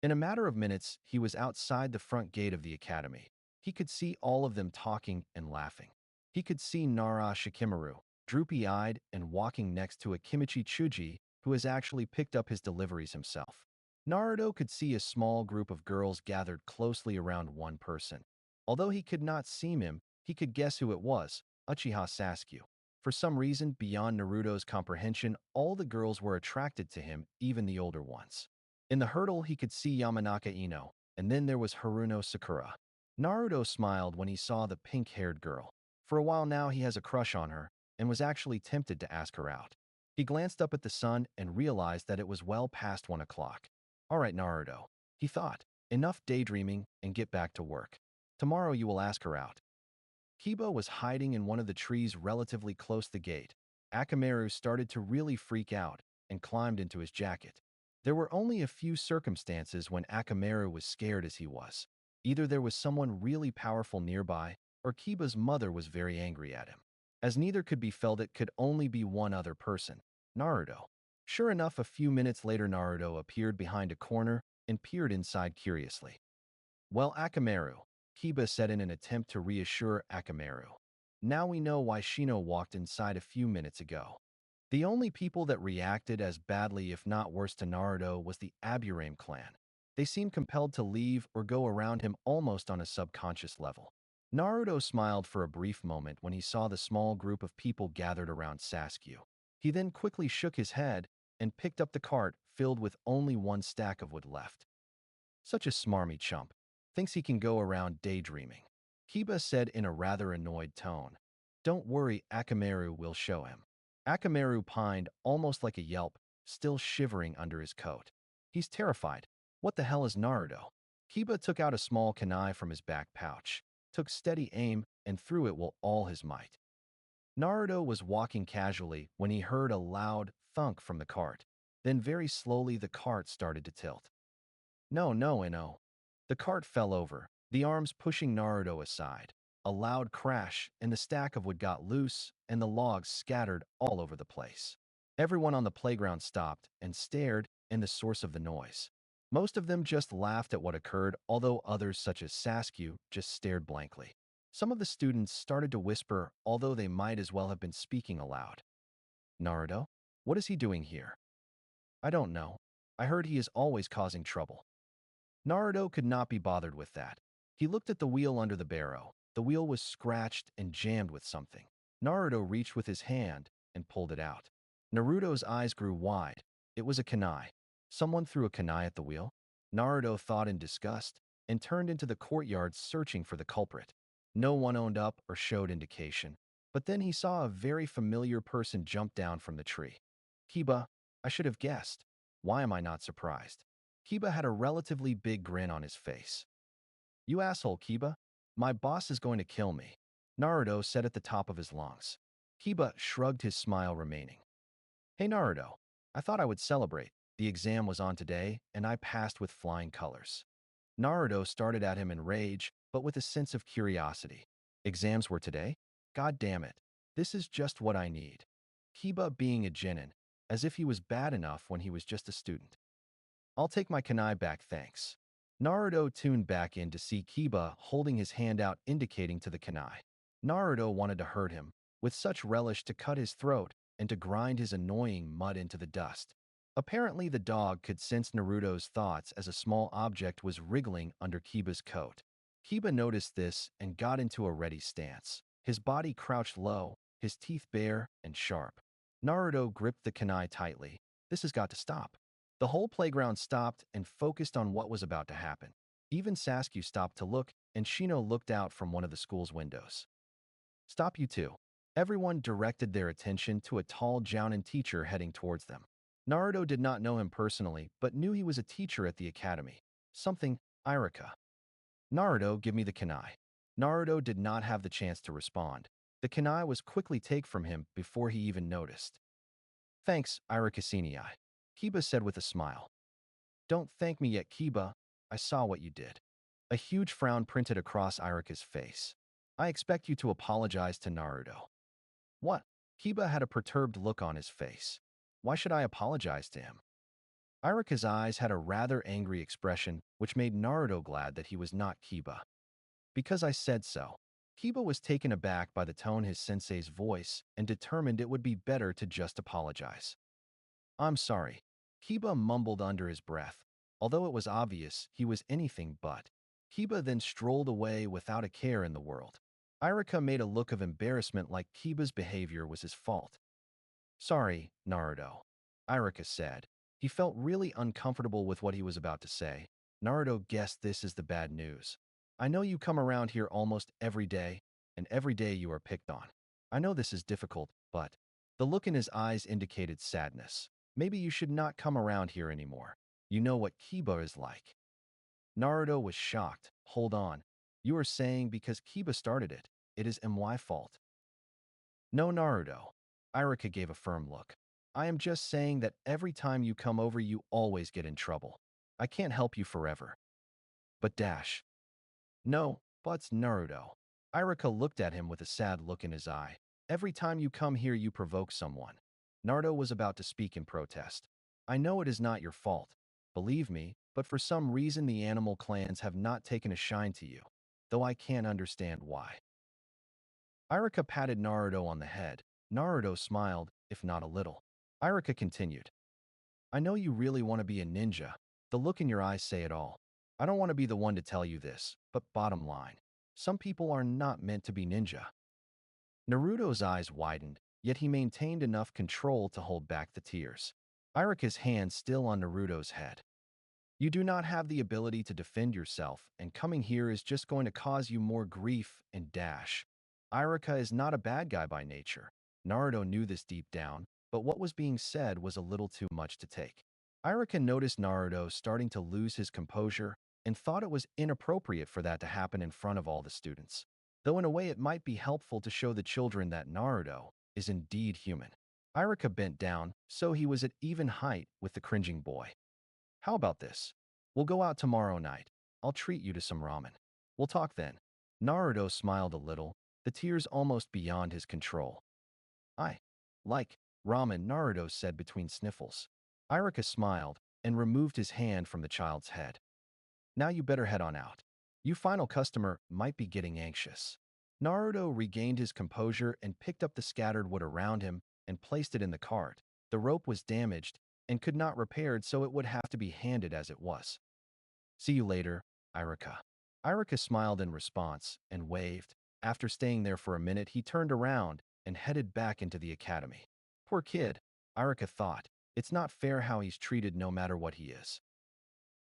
In a matter of minutes, he was outside the front gate of the academy. He could see all of them talking and laughing. He could see Nara Shikimaru, droopy-eyed and walking next to Akimichi Chuji, who has actually picked up his deliveries himself. Naruto could see a small group of girls gathered closely around one person. Although he could not see him, he could guess who it was, Uchiha Sasuke. For some reason beyond Naruto's comprehension, all the girls were attracted to him, even the older ones. In the hurdle, he could see Yamanaka Ino, and then there was Haruno Sakura. Naruto smiled when he saw the pink-haired girl. For a while now, he has a crush on her, and was actually tempted to ask her out. He glanced up at the sun and realized that it was well past 1 o'clock. All right, Naruto, he thought. Enough daydreaming and get back to work. Tomorrow you will ask her out. Kiba was hiding in one of the trees relatively close to the gate. Akamaru started to really freak out and climbed into his jacket. There were only a few circumstances when Akamaru was scared as he was. Either there was someone really powerful nearby, or Kiba's mother was very angry at him. As neither could be felt, it could only be one other person, Naruto. Sure enough, a few minutes later Naruto appeared behind a corner and peered inside curiously. "Well, Akamaru," Kiba said in an attempt to reassure Akamaru. "Now we know why Shino walked inside a few minutes ago." The only people that reacted as badly, if not worse, to Naruto was the Aburame clan. They seemed compelled to leave or go around him almost on a subconscious level. Naruto smiled for a brief moment when he saw the small group of people gathered around Sasuke. He then quickly shook his head and picked up the cart filled with only one stack of wood left. "Such a smarmy chump. Thinks he can go around daydreaming," Kiba said in a rather annoyed tone. "Don't worry, Akamaru will show him." Akamaru pined almost like a yelp, still shivering under his coat. "He's terrified. What the hell is Naruto?" Kiba took out a small kunai from his back pouch, took steady aim, and threw it with all his might. Naruto was walking casually when he heard a loud thunk from the cart. Then very slowly the cart started to tilt. No. The cart fell over, the arms pushing Naruto aside. A loud crash, and the stack of wood got loose, and the logs scattered all over the place. Everyone on the playground stopped and stared in the source of the noise. Most of them just laughed at what occurred, although others, such as Sasuke, just stared blankly. Some of the students started to whisper, although they might as well have been speaking aloud. "Naruto? What is he doing here?" "I don't know. I heard he is always causing trouble." Naruto could not be bothered with that. He looked at the wheel under the barrow. The wheel was scratched and jammed with something. Naruto reached with his hand and pulled it out. Naruto's eyes grew wide. It was a kunai. Someone threw a kunai at the wheel? Naruto thought in disgust and turned into the courtyard searching for the culprit. No one owned up or showed indication. But then he saw a very familiar person jump down from the tree. "Kiba, I should have guessed. Why am I not surprised?" Kiba had a relatively big grin on his face. "You asshole, Kiba. My boss is going to kill me," Naruto said at the top of his lungs. Kiba shrugged, his smile remaining. "Hey Naruto, I thought I would celebrate. The exam was on today, and I passed with flying colors." Naruto started at him in rage, but with a sense of curiosity. "Exams were today? God damn it. This is just what I need." Kiba being a genin, as if he was bad enough when he was just a student. "I'll take my kunai back, thanks." Naruto tuned back in to see Kiba holding his hand out indicating to the kunai. Naruto wanted to hurt him, with such relish, to cut his throat and to grind his annoying mud into the dust. Apparently the dog could sense Naruto's thoughts as a small object was wriggling under Kiba's coat. Kiba noticed this and got into a ready stance. His body crouched low, his teeth bare and sharp. Naruto gripped the kunai tightly. This has got to stop. The whole playground stopped and focused on what was about to happen. Even Sasuke stopped to look, and Shino looked out from one of the school's windows. "Stop, you two." Everyone directed their attention to a tall Jounin teacher heading towards them. Naruto did not know him personally, but knew he was a teacher at the academy. Something, Irika. "Naruto, give me the kunai." Naruto did not have the chance to respond. The kunai was quickly taken from him before he even noticed. "Thanks, Irika Senii," Kiba said with a smile. "Don't thank me yet, Kiba. I saw what you did." A huge frown printed across Irika's face. "I expect you to apologize to Naruto." "What?" Kiba had a perturbed look on his face. "Why should I apologize to him?" Irika's eyes had a rather angry expression, which made Naruto glad that he was not Kiba. "Because I said so." Kiba was taken aback by the tone his sensei's voice and determined it would be better to just apologize. "I'm sorry," Kiba mumbled under his breath, although it was obvious he was anything but. Kiba then strolled away without a care in the world. Irika made a look of embarrassment, like Kiba's behavior was his fault. "Sorry, Naruto," Irika said. He felt really uncomfortable with what he was about to say. Naruto guessed this is the bad news. "I know you come around here almost every day, and every day you are picked on. I know this is difficult, but..." The look in his eyes indicated sadness. "Maybe you should not come around here anymore. You know what Kiba is like." Naruto was shocked. "Hold on. You are saying because Kiba started it, It is my fault. No, Naruto. Iruka gave a firm look. I am just saying that every time you come over you always get in trouble. I can't help you forever. But dash. No, buts Naruto. Iruka looked at him with a sad look in his eye. Every time you come here you provoke someone. Naruto was about to speak in protest. I know it is not your fault. Believe me, but for some reason the animal clans have not taken a shine to you. Though I can't understand why. Iruka patted Naruto on the head. Naruto smiled, if not a little. Iruka continued. I know you really want to be a ninja. The look in your eyes say it all. I don't want to be the one to tell you this, but bottom line, some people are not meant to be ninja. Naruto's eyes widened, yet he maintained enough control to hold back the tears. Iruka's hand still on Naruto's head. You do not have the ability to defend yourself, and coming here is just going to cause you more grief and dash. Iruka is not a bad guy by nature. Naruto knew this deep down, but what was being said was a little too much to take. Iruka noticed Naruto starting to lose his composure and thought it was inappropriate for that to happen in front of all the students. Though in a way it might be helpful to show the children that Naruto is indeed human. Iruka bent down, so he was at even height with the cringing boy. How about this? We'll go out tomorrow night. I'll treat you to some ramen. We'll talk then. Naruto smiled a little, the tears almost beyond his control. I like ramen, Naruto said between sniffles. Iruka smiled and removed his hand from the child's head. Now you better head on out. You final customer might be getting anxious. Naruto regained his composure and picked up the scattered wood around him and placed it in the cart. The rope was damaged and could not repaired, so it would have to be handed as it was. See you later, Iruka. Iruka smiled in response and waved. After staying there for a minute, he turned around and headed back into the academy. Poor kid, Iruka thought. It's not fair how he's treated no matter what he is.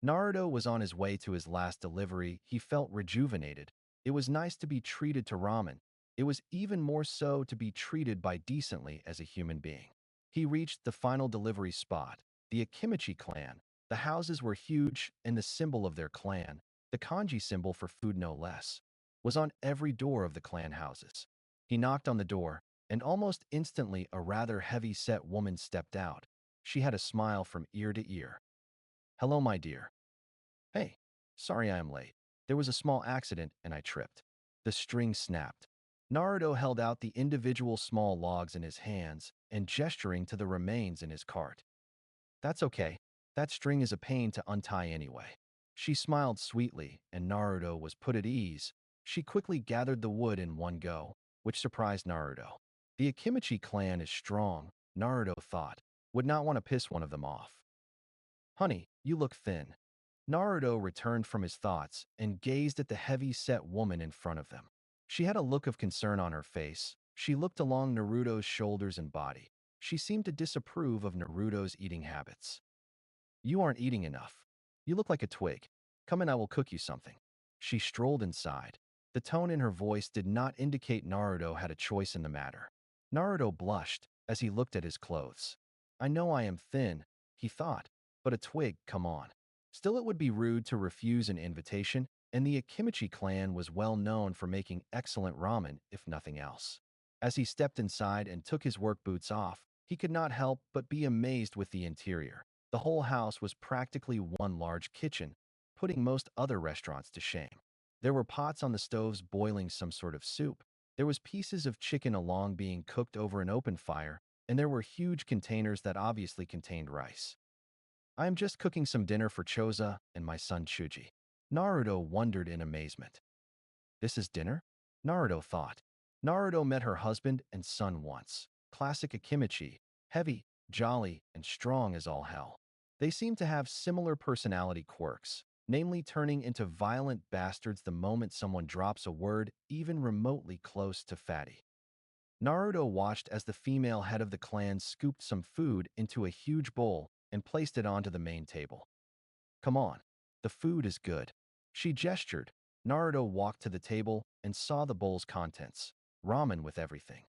Naruto was on his way to his last delivery. He felt rejuvenated. It was nice to be treated to ramen. It was even more so to be treated by decently as a human being. He reached the final delivery spot, the Akimichi clan. The houses were huge, and the symbol of their clan, the kanji symbol for food no less, was on every door of the clan houses. He knocked on the door, and almost instantly a rather heavy-set woman stepped out. She had a smile from ear to ear. Hello, my dear. Hey, sorry I am late. There was a small accident and I tripped. The string snapped. Naruto held out the individual small logs in his hands and gesturing to the remains in his cart. That's okay. That string is a pain to untie anyway. She smiled sweetly and Naruto was put at ease. She quickly gathered the wood in one go, which surprised Naruto. The Akimichi clan is strong, Naruto thought. Would not want to piss one of them off. Honey, you look thin. Naruto returned from his thoughts and gazed at the heavy-set woman in front of them. She had a look of concern on her face. She looked along Naruto's shoulders and body. She seemed to disapprove of Naruto's eating habits. You aren't eating enough. You look like a twig. Come in, I will cook you something. She strolled inside. The tone in her voice did not indicate Naruto had a choice in the matter. Naruto blushed as he looked at his clothes. I know I am thin, he thought, but a twig, come on. Still, it would be rude to refuse an invitation, and the Akimichi clan was well known for making excellent ramen, if nothing else. As he stepped inside and took his work boots off, he could not help but be amazed with the interior. The whole house was practically one large kitchen, putting most other restaurants to shame. There were pots on the stoves boiling some sort of soup. There was pieces of chicken along being cooked over an open fire, and there were huge containers that obviously contained rice. I am just cooking some dinner for Choza and my son Chuji. Naruto wondered in amazement. This is dinner? Naruto thought. Naruto met her husband and son once. Classic Akimichi, heavy, jolly, and strong as all hell. They seem to have similar personality quirks, namely turning into violent bastards the moment someone drops a word even remotely close to fatty. Naruto watched as the female head of the clan scooped some food into a huge bowl and placed it onto the main table. Come on, the food is good. She gestured. Naruto walked to the table and saw the bowl's contents, ramen with everything.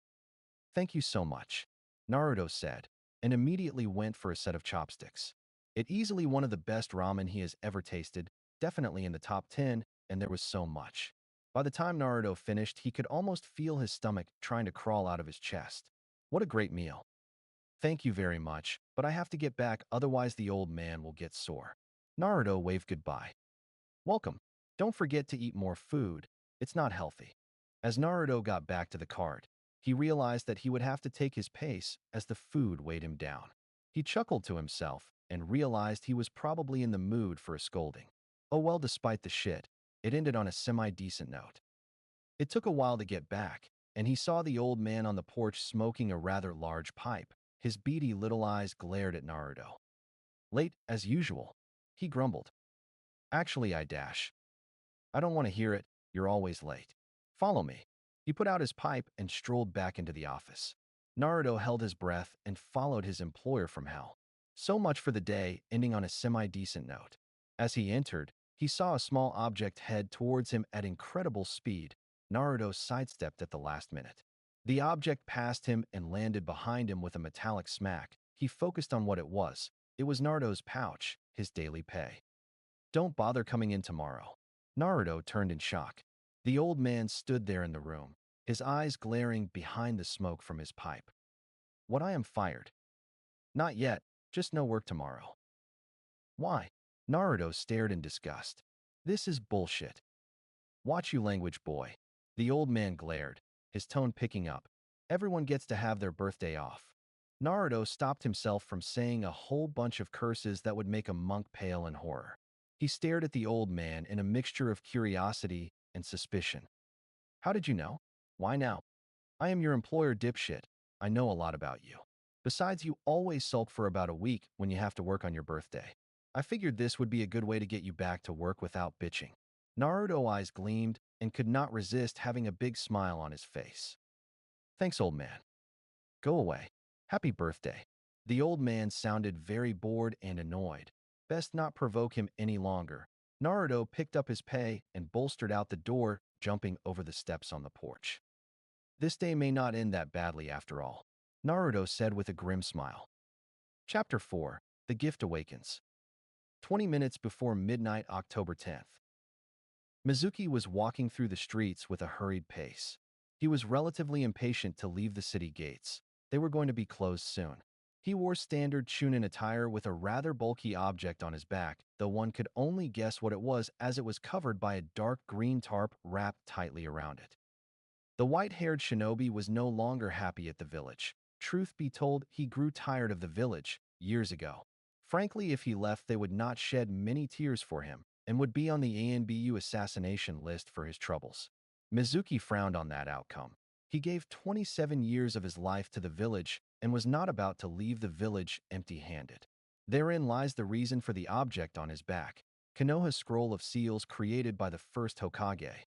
Thank you so much, Naruto said, and immediately went for a set of chopsticks. It easily one of the best ramen he has ever tasted, definitely in the top 10, and there was so much. By the time Naruto finished, he could almost feel his stomach trying to crawl out of his chest. What a great meal. Thank you very much, but I have to get back, otherwise the old man will get sore. Naruto waved goodbye. Welcome. Don't forget to eat more food. It's not healthy. As Naruto got back to the cart, he realized that he would have to take his pace as the food weighed him down. He chuckled to himself and realized he was probably in the mood for a scolding. Oh well, despite the shit, it ended on a semi-decent note. It took a while to get back, and he saw the old man on the porch smoking a rather large pipe. His beady little eyes glared at Naruto. Late, as usual, he grumbled. Actually, I don't want to hear it. You're always late. Follow me. He put out his pipe and strolled back into the office. Naruto held his breath and followed his employer from hell. So much for the day, ending on a semi-decent note. As he entered, he saw a small object head towards him at incredible speed. Naruto sidestepped at the last minute. The object passed him and landed behind him with a metallic smack. He focused on what it was. It was Naruto's pouch, his daily pay. Don't bother coming in tomorrow. Naruto turned in shock. The old man stood there in the room, his eyes glaring behind the smoke from his pipe. What, I am fired? Not yet, just no work tomorrow. Why? Naruto stared in disgust. This is bullshit. Watch you, language boy. The old man glared, his tone picking up. Everyone gets to have their birthday off. Naruto stopped himself from saying a whole bunch of curses that would make a monk pale in horror. He stared at the old man in a mixture of curiosity and suspicion. How did you know? Why now? I am your employer, dipshit. I know a lot about you. Besides, you always sulk for about a week when you have to work on your birthday. I figured this would be a good way to get you back to work without bitching. Naruto's eyes gleamed and could not resist having a big smile on his face. Thanks, old man. Go away. Happy birthday. The old man sounded very bored and annoyed. Best not provoke him any longer. Naruto picked up his pay and bolstered out the door, jumping over the steps on the porch. This day may not end that badly after all, Naruto said with a grim smile. Chapter 4. The Gift Awakens. 20 minutes before midnight, October 10th. Mizuki was walking through the streets with a hurried pace. He was relatively impatient to leave the city gates. They were going to be closed soon. He wore standard Chunin attire with a rather bulky object on his back, though one could only guess what it was as it was covered by a dark green tarp wrapped tightly around it. The white-haired shinobi was no longer happy at the village. Truth be told, he grew tired of the village years ago. Frankly, if he left, they would not shed many tears for him and would be on the ANBU assassination list for his troubles. Mizuki frowned on that outcome. He gave 27 years of his life to the village and was not about to leave the village empty-handed. Therein lies the reason for the object on his back, Konoha's scroll of seals created by the first Hokage.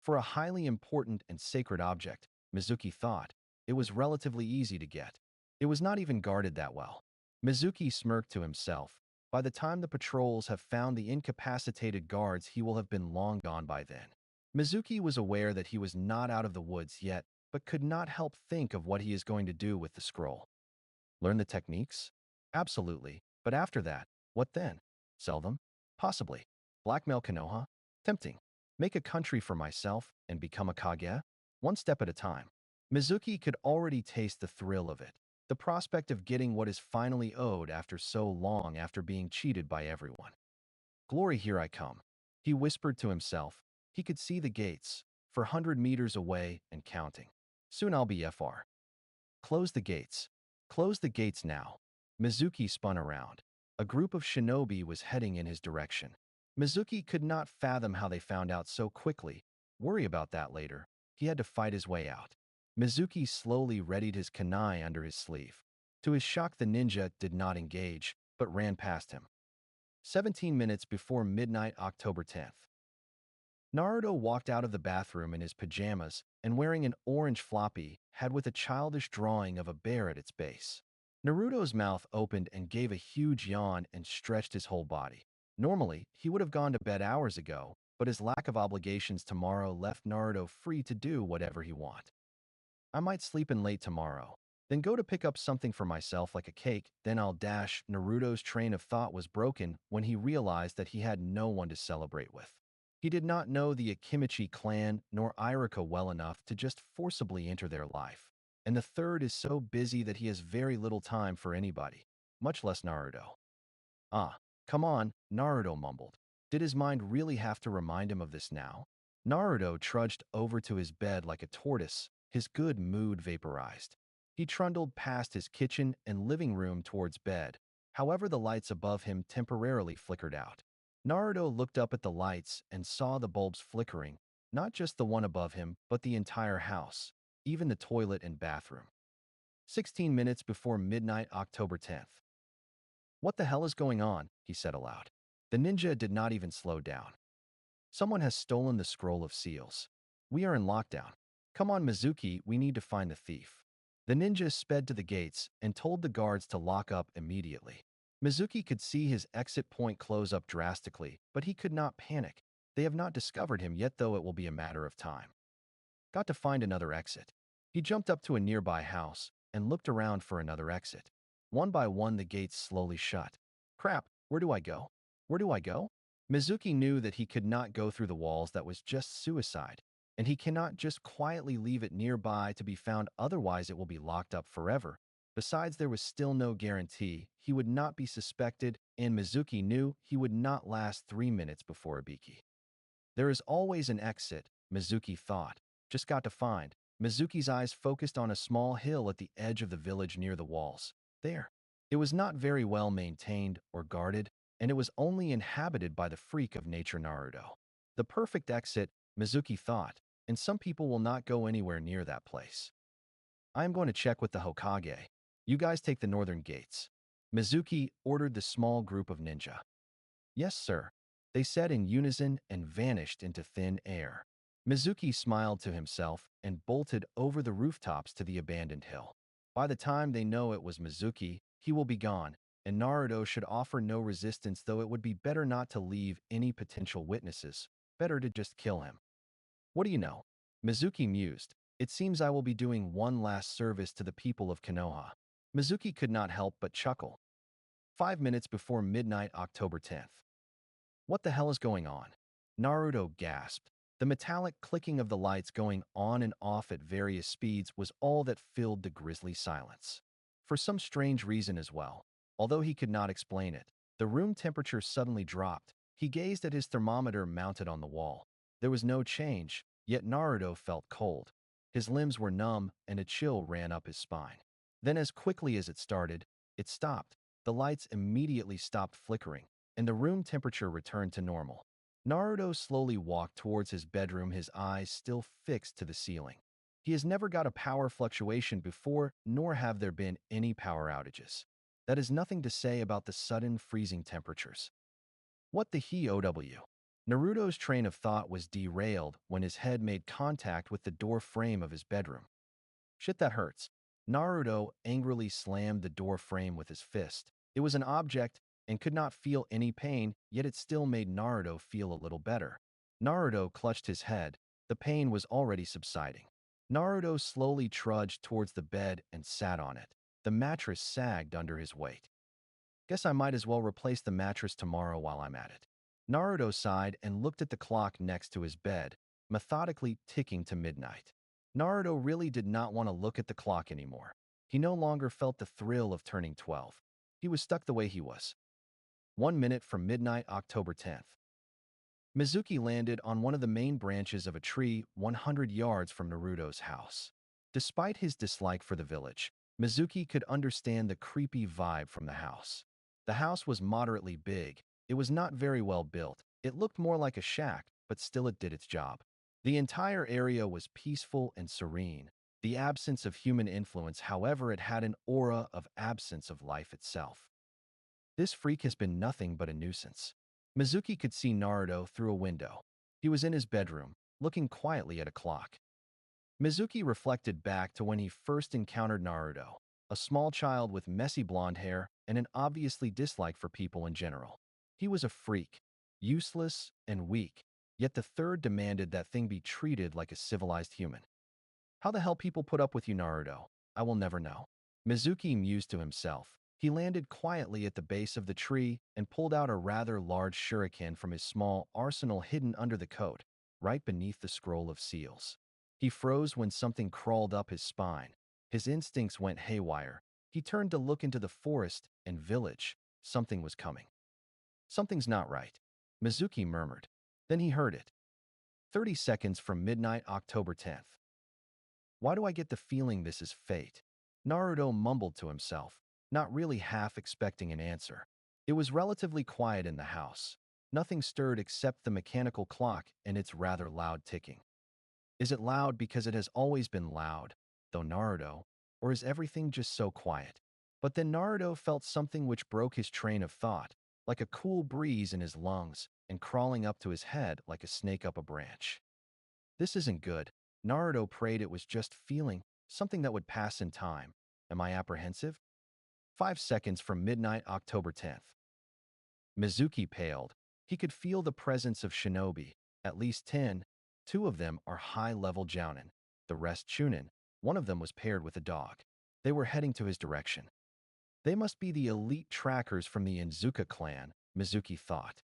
For a highly important and sacred object, Mizuki thought, it was relatively easy to get. It was not even guarded that well. Mizuki smirked to himself. By the time the patrols have found the incapacitated guards, he will have been long gone by then. Mizuki was aware that he was not out of the woods yet, but could not help think of what he is going to do with the scroll. Learn the techniques? Absolutely. But after that, what then? Sell them? Possibly. Blackmail Konoha? Tempting. Make a country for myself and become a Kage? One step at a time. Mizuki could already taste the thrill of it. The prospect of getting what is finally owed after so long, after being cheated by everyone. Glory, here I come. He whispered to himself. He could see the gates, 400 meters away and counting. Soon I'll be FR. Close the gates. Close the gates now. Mizuki spun around. A group of shinobi was heading in his direction. Mizuki could not fathom how they found out so quickly. Worry about that later. He had to fight his way out. Mizuki slowly readied his kunai under his sleeve. To his shock, the ninja did not engage, but ran past him. 17 minutes before midnight, October 10th. Naruto walked out of the bathroom in his pajamas and wearing an orange floppy hat with a childish drawing of a bear at its base. Naruto's mouth opened and gave a huge yawn and stretched his whole body. Normally, he would have gone to bed hours ago, but his lack of obligations tomorrow left Naruto free to do whatever he wanted. I might sleep in late tomorrow, then go to pick up something for myself like a cake, then I'll dash. Naruto's train of thought was broken when he realized that he had no one to celebrate with. He did not know the Akimichi clan nor Irika well enough to just forcibly enter their life. And the third is so busy that he has very little time for anybody, much less Naruto. Ah, come on, Naruto mumbled. Did his mind really have to remind him of this now? Naruto trudged over to his bed like a tortoise, his good mood vaporized. He trundled past his kitchen and living room towards bed. However, the lights above him temporarily flickered out. Naruto looked up at the lights and saw the bulbs flickering, not just the one above him, but the entire house, even the toilet and bathroom. 16 minutes before midnight, October 10th. What the hell is going on? He said aloud. The ninja did not even slow down. Someone has stolen the scroll of seals. We are in lockdown. Come on, Mizuki, we need to find the thief. The ninja sped to the gates and told the guards to lock up immediately. Mizuki could see his exit point close up drastically, but he could not panic. They have not discovered him yet, though it will be a matter of time. Got to find another exit. He jumped up to a nearby house and looked around for another exit. One by one, the gates slowly shut. Crap, where do I go? Where do I go? Mizuki knew that he could not go through the walls. That was just suicide. And he cannot just quietly leave it nearby to be found, otherwise it will be locked up forever. Besides, there was still no guarantee he would not be suspected, and Mizuki knew he would not last 3 minutes before Ibiki. There is always an exit, Mizuki thought. Just got to find. Mizuki's eyes focused on a small hill at the edge of the village near the walls. There. It was not very well maintained or guarded, and it was only inhabited by the freak of nature Naruto. The perfect exit, Mizuki thought, and some people will not go anywhere near that place. I am going to check with the Hokage. You guys take the northern gates. Mizuki ordered the small group of ninja. Yes, sir, they said in unison and vanished into thin air. Mizuki smiled to himself and bolted over the rooftops to the abandoned hill. By the time they know it was Mizuki, he will be gone, and Naruto should offer no resistance, though it would be better not to leave any potential witnesses. Better to just kill him. What do you know? Mizuki mused. It seems I will be doing one last service to the people of Konoha. Mizuki could not help but chuckle. 5 minutes before midnight, October 10th. What the hell is going on? Naruto gasped. The metallic clicking of the lights going on and off at various speeds was all that filled the grisly silence. For some strange reason as well, although he could not explain it, the room temperature suddenly dropped. He gazed at his thermometer mounted on the wall. There was no change, yet Naruto felt cold. His limbs were numb and a chill ran up his spine. Then as quickly as it started, it stopped. The lights immediately stopped flickering, and the room temperature returned to normal. Naruto slowly walked towards his bedroom, his eyes still fixed to the ceiling. He has never got a power fluctuation before, nor have there been any power outages. That is nothing to say about the sudden freezing temperatures. What the he-ow? Naruto's train of thought was derailed when his head made contact with the door frame of his bedroom. Shit, that hurts. Naruto angrily slammed the door frame with his fist. It was an object and could not feel any pain, yet it still made Naruto feel a little better. Naruto clutched his head. The pain was already subsiding. Naruto slowly trudged towards the bed and sat on it. The mattress sagged under his weight. Guess I might as well replace the mattress tomorrow while I'm at it. Naruto sighed and looked at the clock next to his bed, methodically ticking to midnight. Naruto really did not want to look at the clock anymore. He no longer felt the thrill of turning 12. He was stuck the way he was. 1 minute from midnight, October 10th. Mizuki landed on one of the main branches of a tree 100 yards from Naruto's house. Despite his dislike for the village, Mizuki could understand the creepy vibe from the house. The house was moderately big. It was not very well built. It looked more like a shack, but still it did its job. The entire area was peaceful and serene. The absence of human influence, however, it had an aura of absence of life itself. This freak has been nothing but a nuisance. Mizuki could see Naruto through a window. He was in his bedroom, looking quietly at a clock. Mizuki reflected back to when he first encountered Naruto, a small child with messy blonde hair and an obviously dislike for people in general. He was a freak, useless and weak, yet the third demanded that thing be treated like a civilized human. How the hell people put up with you, Naruto? I will never know. Mizuki mused to himself. He landed quietly at the base of the tree and pulled out a rather large shuriken from his small arsenal hidden under the coat, right beneath the scroll of seals. He froze when something crawled up his spine. His instincts went haywire. He turned to look into the forest and village. Something was coming. Something's not right, Mizuki murmured. Then he heard it. 30 seconds from midnight, October 10th. Why do I get the feeling this is fate? Naruto mumbled to himself, not really half expecting an answer. It was relatively quiet in the house. Nothing stirred except the mechanical clock and its rather loud ticking. Is it loud because it has always been loud, though Naruto, or is everything just so quiet? But then Naruto felt something which broke his train of thought, like a cool breeze in his lungs and crawling up to his head like a snake up a branch. This isn't good. Naruto prayed it was just feeling, something that would pass in time. Am I apprehensive? 5 seconds from midnight, October 10th. Mizuki paled. He could feel the presence of shinobi, at least 10. Two of them are high-level jounin, the rest chunin. One of them was paired with a dog. They were heading to his direction. They must be the elite trackers from the Inzuka clan, Mizuki thought.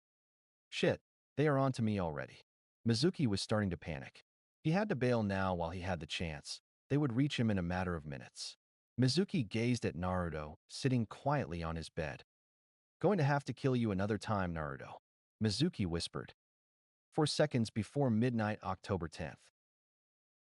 Shit, they are on to me already. Mizuki was starting to panic. He had to bail now while he had the chance. They would reach him in a matter of minutes. Mizuki gazed at Naruto, sitting quietly on his bed. Going to have to kill you another time, Naruto, Mizuki whispered. 4 seconds before midnight, October 10th.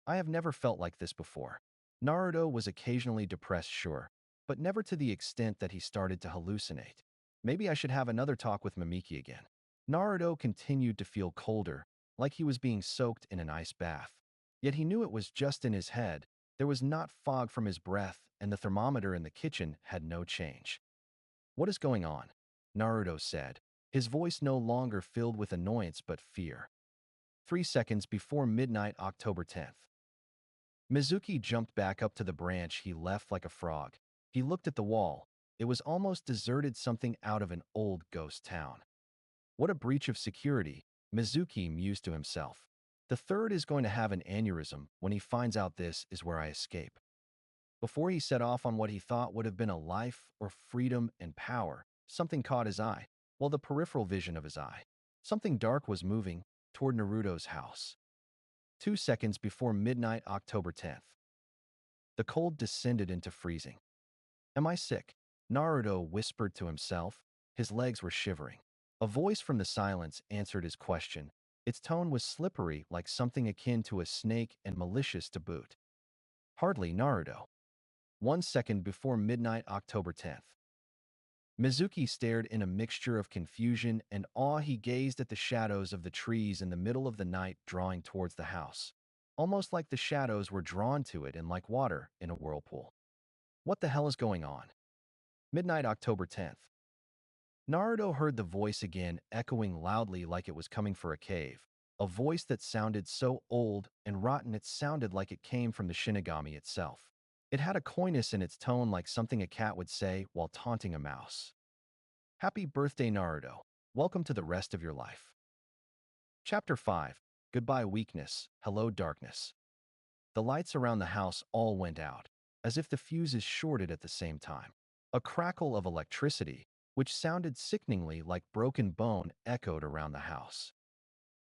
I have never felt like this before. Naruto was occasionally depressed, sure, but never to the extent that he started to hallucinate. Maybe I should have another talk with Mimiki again. Naruto continued to feel colder, like he was being soaked in an ice bath. Yet he knew it was just in his head. There was not fog from his breath, and the thermometer in the kitchen had no change. What is going on? Naruto said, his voice no longer filled with annoyance but fear. 3 seconds before midnight, October 10th. Mizuki jumped back up to the branch he left like a frog. He looked at the wall. It was almost deserted, something out of an old ghost town. What a breach of security, Mizuki mused to himself. The third is going to have an aneurysm when he finds out this is where I escape. Before he set off on what he thought would have been a life or freedom and power, something caught his eye, well, the peripheral vision of his eye. Something dark was moving toward Naruto's house. 2 seconds before midnight, October 10th. The cold descended into freezing. Am I sick? Naruto whispered to himself. His legs were shivering. A voice from the silence answered his question. Its tone was slippery, like something akin to a snake, and malicious to boot. Hardly, Naruto. 1 second before midnight, October 10th. Mizuki stared in a mixture of confusion and awe. He gazed at the shadows of the trees in the middle of the night drawing towards the house, almost like the shadows were drawn to it and like water in a whirlpool. What the hell is going on? Midnight, October 10th. Naruto heard the voice again, echoing loudly like it was coming from a cave, a voice that sounded so old and rotten it sounded like it came from the Shinigami itself. It had a coyness in its tone, like something a cat would say while taunting a mouse. Happy birthday, Naruto. Welcome to the rest of your life. Chapter 5. Goodbye weakness, hello darkness. The lights around the house all went out, as if the fuses shorted at the same time. A crackle of electricity, which sounded sickeningly like broken bone, echoed around the house.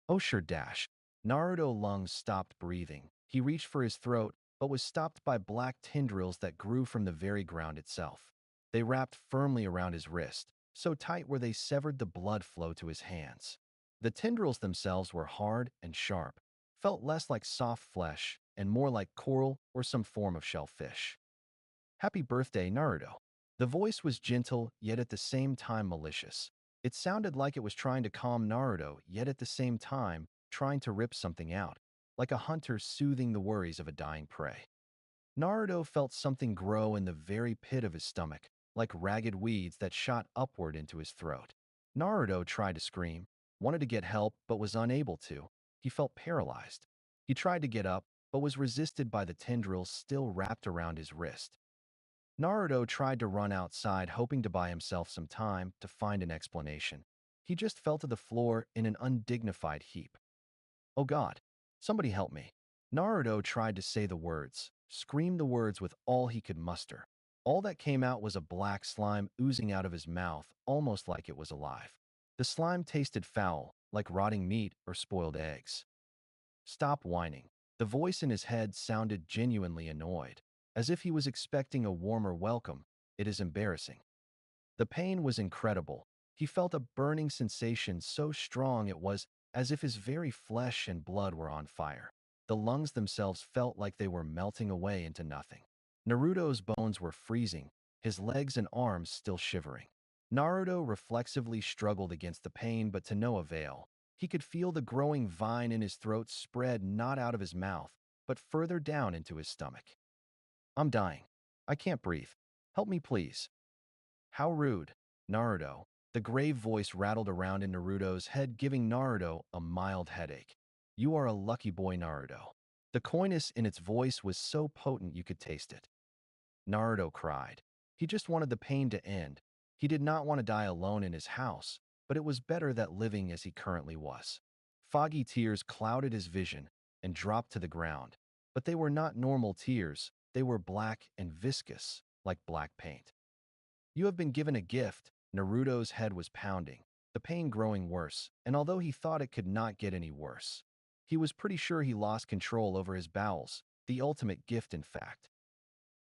Oh sure dash. Naruto's lungs stopped breathing. He reached for his throat, but was stopped by black tendrils that grew from the very ground itself. They wrapped firmly around his wrist, so tight where they severed the blood flow to his hands. The tendrils themselves were hard and sharp, felt less like soft flesh and more like coral or some form of shellfish. Happy birthday, Naruto. The voice was gentle, yet at the same time malicious. It sounded like it was trying to calm Naruto, yet at the same time trying to rip something out, like a hunter soothing the worries of a dying prey. Naruto felt something grow in the very pit of his stomach, like ragged weeds that shot upward into his throat. Naruto tried to scream, wanted to get help, but was unable to. He felt paralyzed. He tried to get up, but was resisted by the tendrils still wrapped around his wrist. Naruto tried to run outside, hoping to buy himself some time to find an explanation. He just fell to the floor in an undignified heap. Oh God, somebody help me. Naruto tried to say the words, scream the words with all he could muster. All that came out was a black slime oozing out of his mouth, almost like it was alive. The slime tasted foul, like rotting meat or spoiled eggs. Stop whining. The voice in his head sounded genuinely annoyed, as if he was expecting a warmer welcome. It is embarrassing. The pain was incredible. He felt a burning sensation so strong it was as if his very flesh and blood were on fire. The lungs themselves felt like they were melting away into nothing. Naruto's bones were freezing, his legs and arms still shivering. Naruto reflexively struggled against the pain, but to no avail. He could feel the growing vine in his throat spread not out of his mouth, but further down into his stomach. I'm dying. I can't breathe. Help me, please. How rude. Naruto. The grave voice rattled around in Naruto's head, giving Naruto a mild headache. You are a lucky boy, Naruto. The coyness in its voice was so potent you could taste it. Naruto cried. He just wanted the pain to end. He did not want to die alone in his house, but it was better that living as he currently was. Foggy tears clouded his vision and dropped to the ground, but they were not normal tears. They were black and viscous, like black paint. You have been given a gift. Naruto's head was pounding, the pain growing worse, and although he thought it could not get any worse, he was pretty sure he lost control over his bowels, the ultimate gift in fact.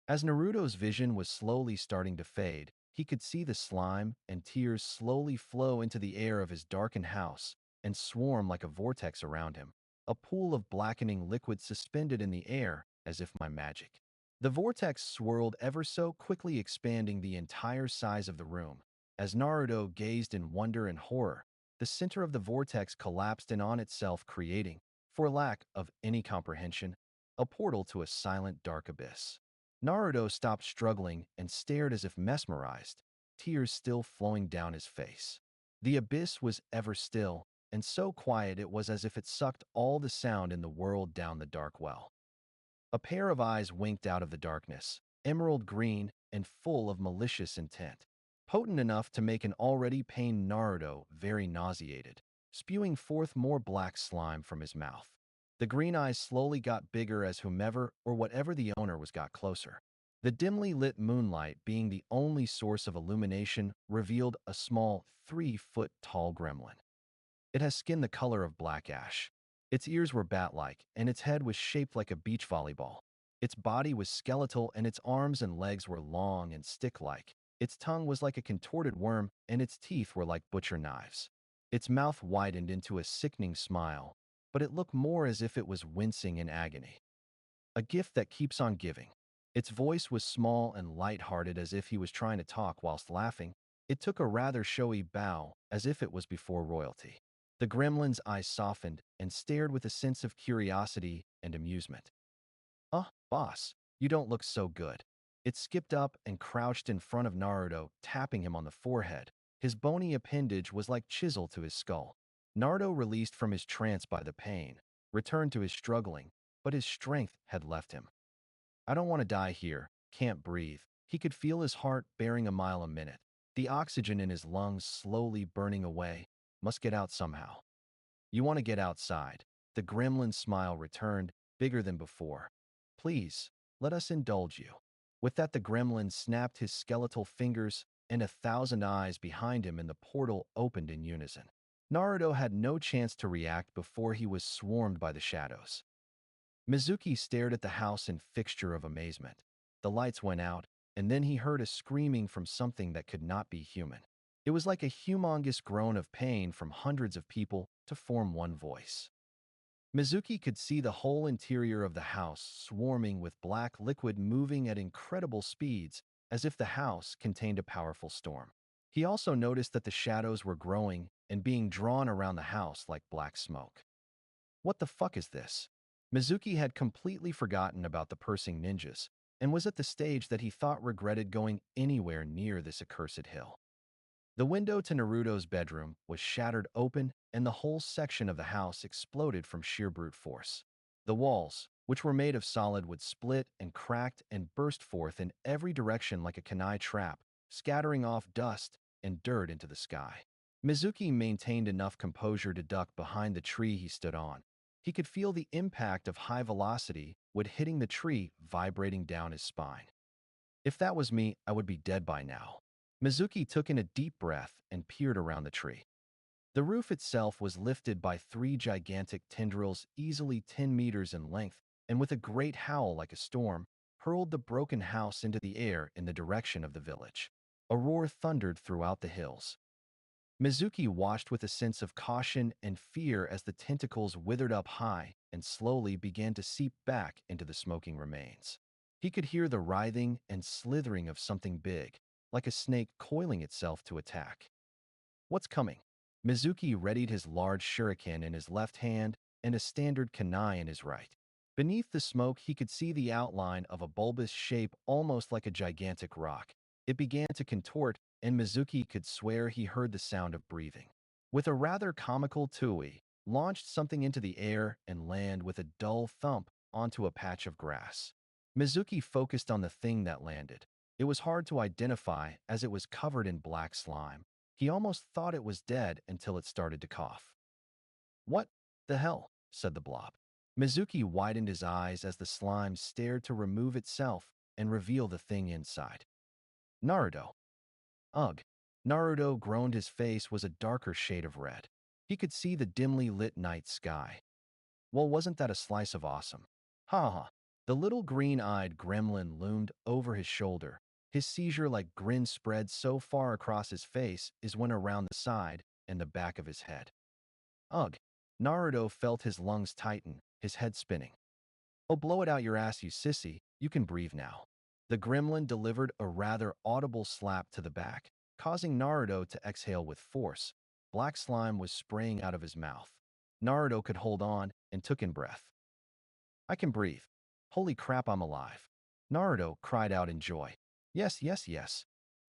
As Naruto's vision was slowly starting to fade, he could see the slime and tears slowly flow into the air of his darkened house and swarm like a vortex around him, a pool of blackening liquid suspended in the air as if by magic. The vortex swirled ever so quickly, expanding the entire size of the room. As Naruto gazed in wonder and horror, the center of the vortex collapsed in on itself, creating, for lack of any comprehension, a portal to a silent dark abyss. Naruto stopped struggling and stared as if mesmerized, tears still flowing down his face. The abyss was ever still, and so quiet it was as if it sucked all the sound in the world down the dark well. A pair of eyes winked out of the darkness, emerald green and full of malicious intent, potent enough to make an already pained Naruto very nauseated, spewing forth more black slime from his mouth. The green eyes slowly got bigger as whomever or whatever the owner was got closer. The dimly lit moonlight, being the only source of illumination, revealed a small 3-foot-tall gremlin. It has skin the color of black ash. Its ears were bat-like, and its head was shaped like a beach volleyball. Its body was skeletal, and its arms and legs were long and stick-like. Its tongue was like a contorted worm, and its teeth were like butcher knives. Its mouth widened into a sickening smile, but it looked more as if it was wincing in agony. A gift that keeps on giving. Its voice was small and light-hearted, as if he was trying to talk whilst laughing. It took a rather showy bow, as if it was before royalty. The gremlin's eyes softened and stared with a sense of curiosity and amusement. Boss, you don't look so good." It skipped up and crouched in front of Naruto, tapping him on the forehead. His bony appendage was like chisel to his skull. Naruto, released from his trance by the pain, returned to his struggling, but his strength had left him. "I don't want to die here, can't breathe." He could feel his heart bearing a mile a minute, the oxygen in his lungs slowly burning away. Must get out somehow. "You want to get outside." The gremlin's smile returned, bigger than before. "Please, let us indulge you." With that, the gremlin snapped his skeletal fingers, and 1,000 eyes behind him in the portal opened in unison. Naruto had no chance to react before he was swarmed by the shadows. Mizuki stared at the house in fixture of amazement. The lights went out, and then he heard a screaming from something that could not be human. It was like a humongous groan of pain from hundreds of people to form one voice. Mizuki could see the whole interior of the house swarming with black liquid, moving at incredible speeds, as if the house contained a powerful storm. He also noticed that the shadows were growing and being drawn around the house like black smoke. What the fuck is this? Mizuki had completely forgotten about the Pursing ninjas and was at the stage that he thought regretted going anywhere near this accursed hill. The window to Naruto's bedroom was shattered open, and the whole section of the house exploded from sheer brute force. The walls, which were made of solid wood, split and cracked and burst forth in every direction like a kunai trap, scattering off dust and dirt into the sky. Mizuki maintained enough composure to duck behind the tree he stood on. He could feel the impact of high-velocity wood hitting the tree, vibrating down his spine. If that was me, I would be dead by now. Mizuki took in a deep breath and peered around the tree. The roof itself was lifted by three gigantic tendrils easily 10 meters in length, and with a great howl like a storm, hurled the broken house into the air in the direction of the village. A roar thundered throughout the hills. Mizuki watched with a sense of caution and fear as the tentacles withered up high and slowly began to seep back into the smoking remains. He could hear the writhing and slithering of something big, like a snake coiling itself to attack. What's coming? Mizuki readied his large shuriken in his left hand and a standard kunai in his right. Beneath the smoke, he could see the outline of a bulbous shape almost like a gigantic rock. It began to contort, and Mizuki could swear he heard the sound of breathing. With a rather comical tui, launched something into the air and land with a dull thump onto a patch of grass. Mizuki focused on the thing that landed. It was hard to identify as it was covered in black slime. He almost thought it was dead until it started to cough. "What the hell?" said the blob. Mizuki widened his eyes as the slime stared to remove itself and reveal the thing inside. Naruto. Ugh. Naruto groaned. His face was a darker shade of red. He could see the dimly lit night sky. Well, wasn't that a slice of awesome? Ha ha. The little green-eyed gremlin loomed over his shoulder. His seizure-like grin spread so far across his face it went around the side and the back of his head. Ugh. Naruto felt his lungs tighten, his head spinning. "Oh, blow it out your ass, you sissy. You can breathe now." The gremlin delivered a rather audible slap to the back, causing Naruto to exhale with force. Black slime was spraying out of his mouth. Naruto could hold on and took in breath. "I can breathe. Holy crap, I'm alive." Naruto cried out in joy. "Yes, yes, yes."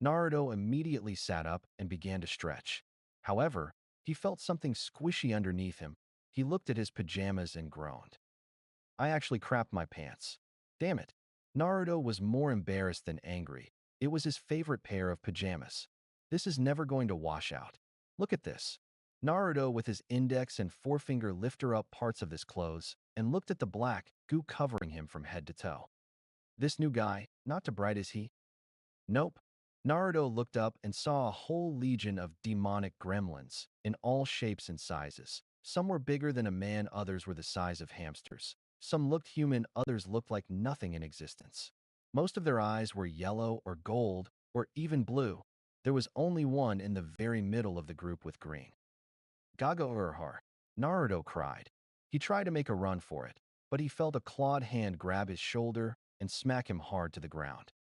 Naruto immediately sat up and began to stretch. However, he felt something squishy underneath him. He looked at his pajamas and groaned. "I actually crapped my pants. Damn it." Naruto was more embarrassed than angry. It was his favorite pair of pajamas. This is never going to wash out. Look at this. Naruto with his index and forefinger lifted up parts of his clothes and looked at the black goo covering him from head to toe. This new guy, not too bright is he? Nope. Naruto looked up and saw a whole legion of demonic gremlins in all shapes and sizes. Some were bigger than a man, others were the size of hamsters. Some looked human, others looked like nothing in existence. Most of their eyes were yellow or gold or even blue. There was only one in the very middle of the group with green. "Gaga Urhar." Naruto cried. He tried to make a run for it, but he felt a clawed hand grab his shoulder and smack him hard to the ground.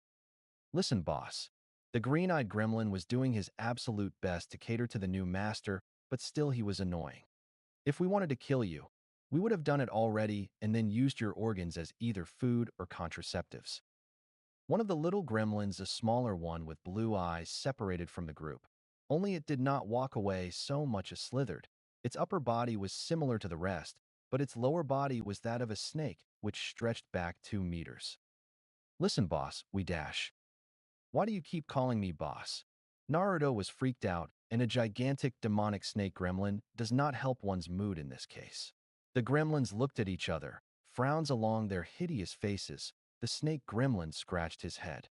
"Listen, boss." The green-eyed gremlin was doing his absolute best to cater to the new master, but still he was annoying. "If we wanted to kill you, we would have done it already and then used your organs as either food or contraceptives." One of the little gremlins, a smaller one with blue eyes, separated from the group. Only it did not walk away so much as slithered. Its upper body was similar to the rest, but its lower body was that of a snake, which stretched back 2 meters. "Listen, boss, we dash." "Why do you keep calling me boss?" Naruto was freaked out, and a gigantic demonic snake gremlin does not help one's mood in this case. The gremlins looked at each other, frowns along their hideous faces. The snake gremlin scratched his head.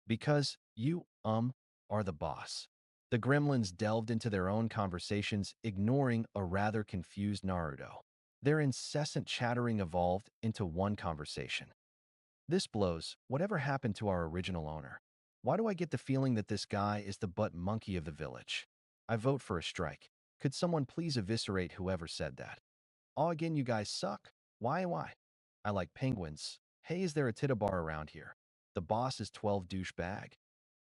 "Because you, are the boss." The gremlins delved into their own conversations, ignoring a rather confused Naruto. Their incessant chattering evolved into one conversation. "This blows. Whatever happened to our original owner? Why do I get the feeling that this guy is the butt monkey of the village? I vote for a strike. Could someone please eviscerate whoever said that? Oh, again, you guys suck. Why? I like penguins. Hey, is there a titabar around here? The boss is 12 douchebag.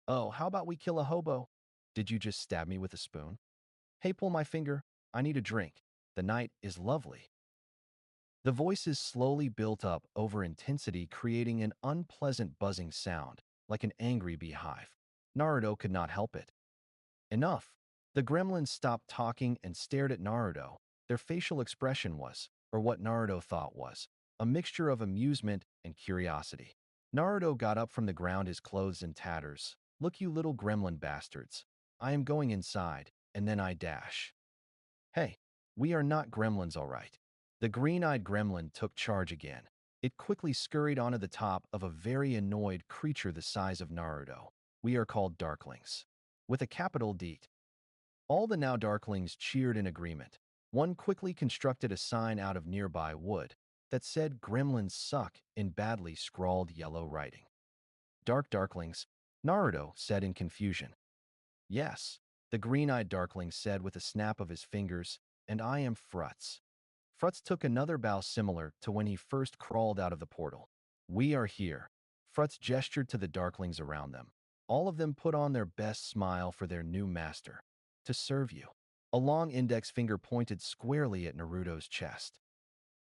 Oh, how about we kill a hobo? Did you just stab me with a spoon? Hey, pull my finger. I need a drink. The night is lovely." The voices slowly built up over intensity, creating an unpleasant buzzing sound, like an angry beehive. Naruto could not help it. "Enough." The gremlins stopped talking and stared at Naruto. Their facial expression was, or what Naruto thought was, a mixture of amusement and curiosity. Naruto got up from the ground, his clothes in tatters. "Look, you little gremlin bastards. I am going inside, and then I dash." "Hey, we are not gremlins, all right." The green-eyed gremlin took charge again. It quickly scurried onto the top of a very annoyed creature the size of Naruto. We are called Darklings. With a capital D. All the now Darklings cheered in agreement. One quickly constructed a sign out of nearby wood that said "Gremlins suck" in badly scrawled yellow writing. Darklings, Naruto said in confusion. Yes, the green-eyed Darkling said with a snap of his fingers, and I am Frutz. Frutz took another bow similar to when he first crawled out of the portal. We are here. Frutz gestured to the Darklings around them. All of them put on their best smile for their new master. To serve you. A long index finger pointed squarely at Naruto's chest.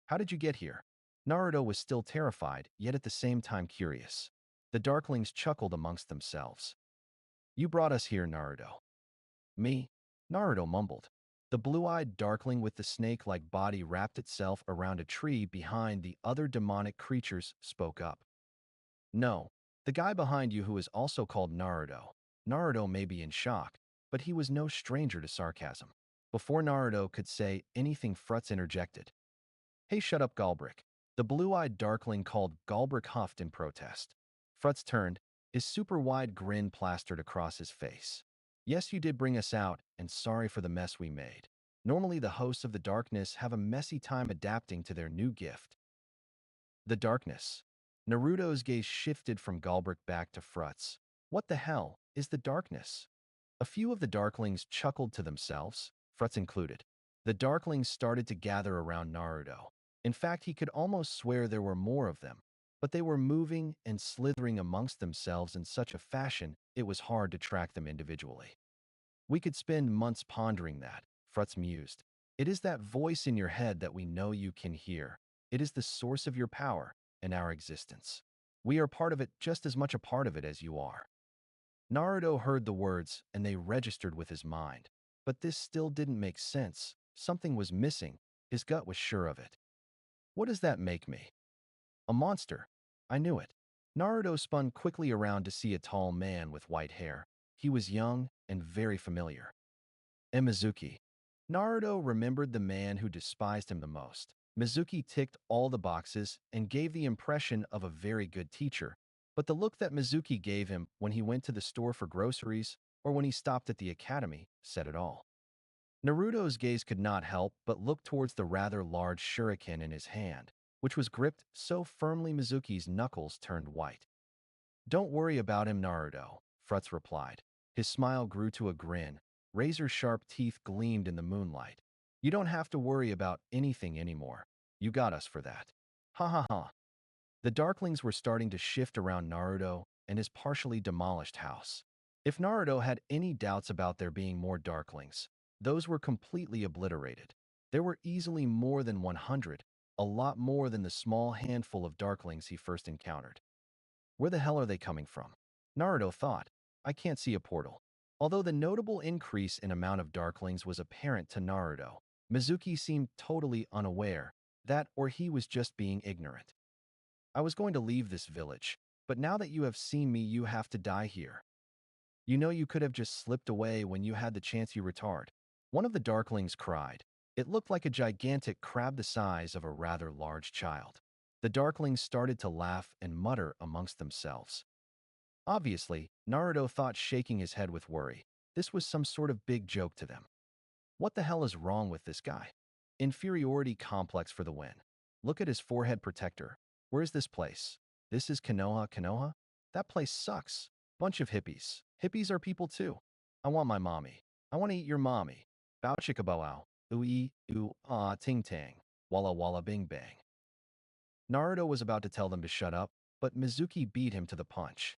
How did you get here? Naruto was still terrified, yet at the same time curious. The Darklings chuckled amongst themselves. You brought us here, Naruto. Me? Naruto mumbled. The blue-eyed Darkling with the snake-like body wrapped itself around a tree behind the other demonic creatures spoke up. No, the guy behind you who is also called Naruto. Naruto may be in shock, but he was no stranger to sarcasm. Before Naruto could say anything, Frutz interjected. Hey, shut up, Galbrick. The blue-eyed Darkling called Galbrick huffed in protest. Frutz turned, his super-wide grin plastered across his face. Yes, you did bring us out, and sorry for the mess we made. Normally, the hosts of the darkness have a messy time adapting to their new gift. The darkness. Naruto's gaze shifted from Galbrick back to Frutz. What the hell is the darkness? A few of the Darklings chuckled to themselves, Frutz included. The Darklings started to gather around Naruto. In fact, he could almost swear there were more of them, but they were moving and slithering amongst themselves in such a fashion it was hard to track them individually. We could spend months pondering that, Frutz mused. It is that voice in your head that we know you can hear. It is the source of your power and our existence. We are part of it, just as much a part of it as you are. Naruto heard the words and they registered with his mind. But this still didn't make sense. Something was missing. His gut was sure of it. What does that make me? A monster. I knew it. Naruto spun quickly around to see a tall man with white hair. He was young and very familiar. Mizuki. Naruto remembered the man who despised him the most. Mizuki ticked all the boxes and gave the impression of a very good teacher, but the look that Mizuki gave him when he went to the store for groceries or when he stopped at the academy said it all. Naruto's gaze could not help but look towards the rather large shuriken in his hand, which was gripped so firmly Mizuki's knuckles turned white. Don't worry about him, Naruto, Frutz replied. His smile grew to a grin. Razor-sharp teeth gleamed in the moonlight. You don't have to worry about anything anymore. You got us for that. Ha ha ha. The Darklings were starting to shift around Naruto and his partially demolished house. If Naruto had any doubts about there being more Darklings, those were completely obliterated. There were easily more than 100, a lot more than the small handful of Darklings he first encountered. Where the hell are they coming from? Naruto thought. I can't see a portal. Although the notable increase in amount of Darklings was apparent to Naruto, Mizuki seemed totally unaware that or he was just being ignorant. I was going to leave this village, but now that you have seen me, you have to die here. You know you could have just slipped away when you had the chance, you retard. One of the Darklings cried. It looked like a gigantic crab the size of a rather large child. The Darklings started to laugh and mutter amongst themselves. Obviously, Naruto thought, shaking his head with worry. This was some sort of big joke to them. What the hell is wrong with this guy? Inferiority complex for the win. Look at his forehead protector. Where's this place? This is Konoha? That place sucks. Bunch of hippies. Hippies are people too. I want my mommy. I want to eat your mommy. Bow chicka bow wow. Ooh ah ting tang. Walla walla bing bang. Naruto was about to tell them to shut up, but Mizuki beat him to the punch.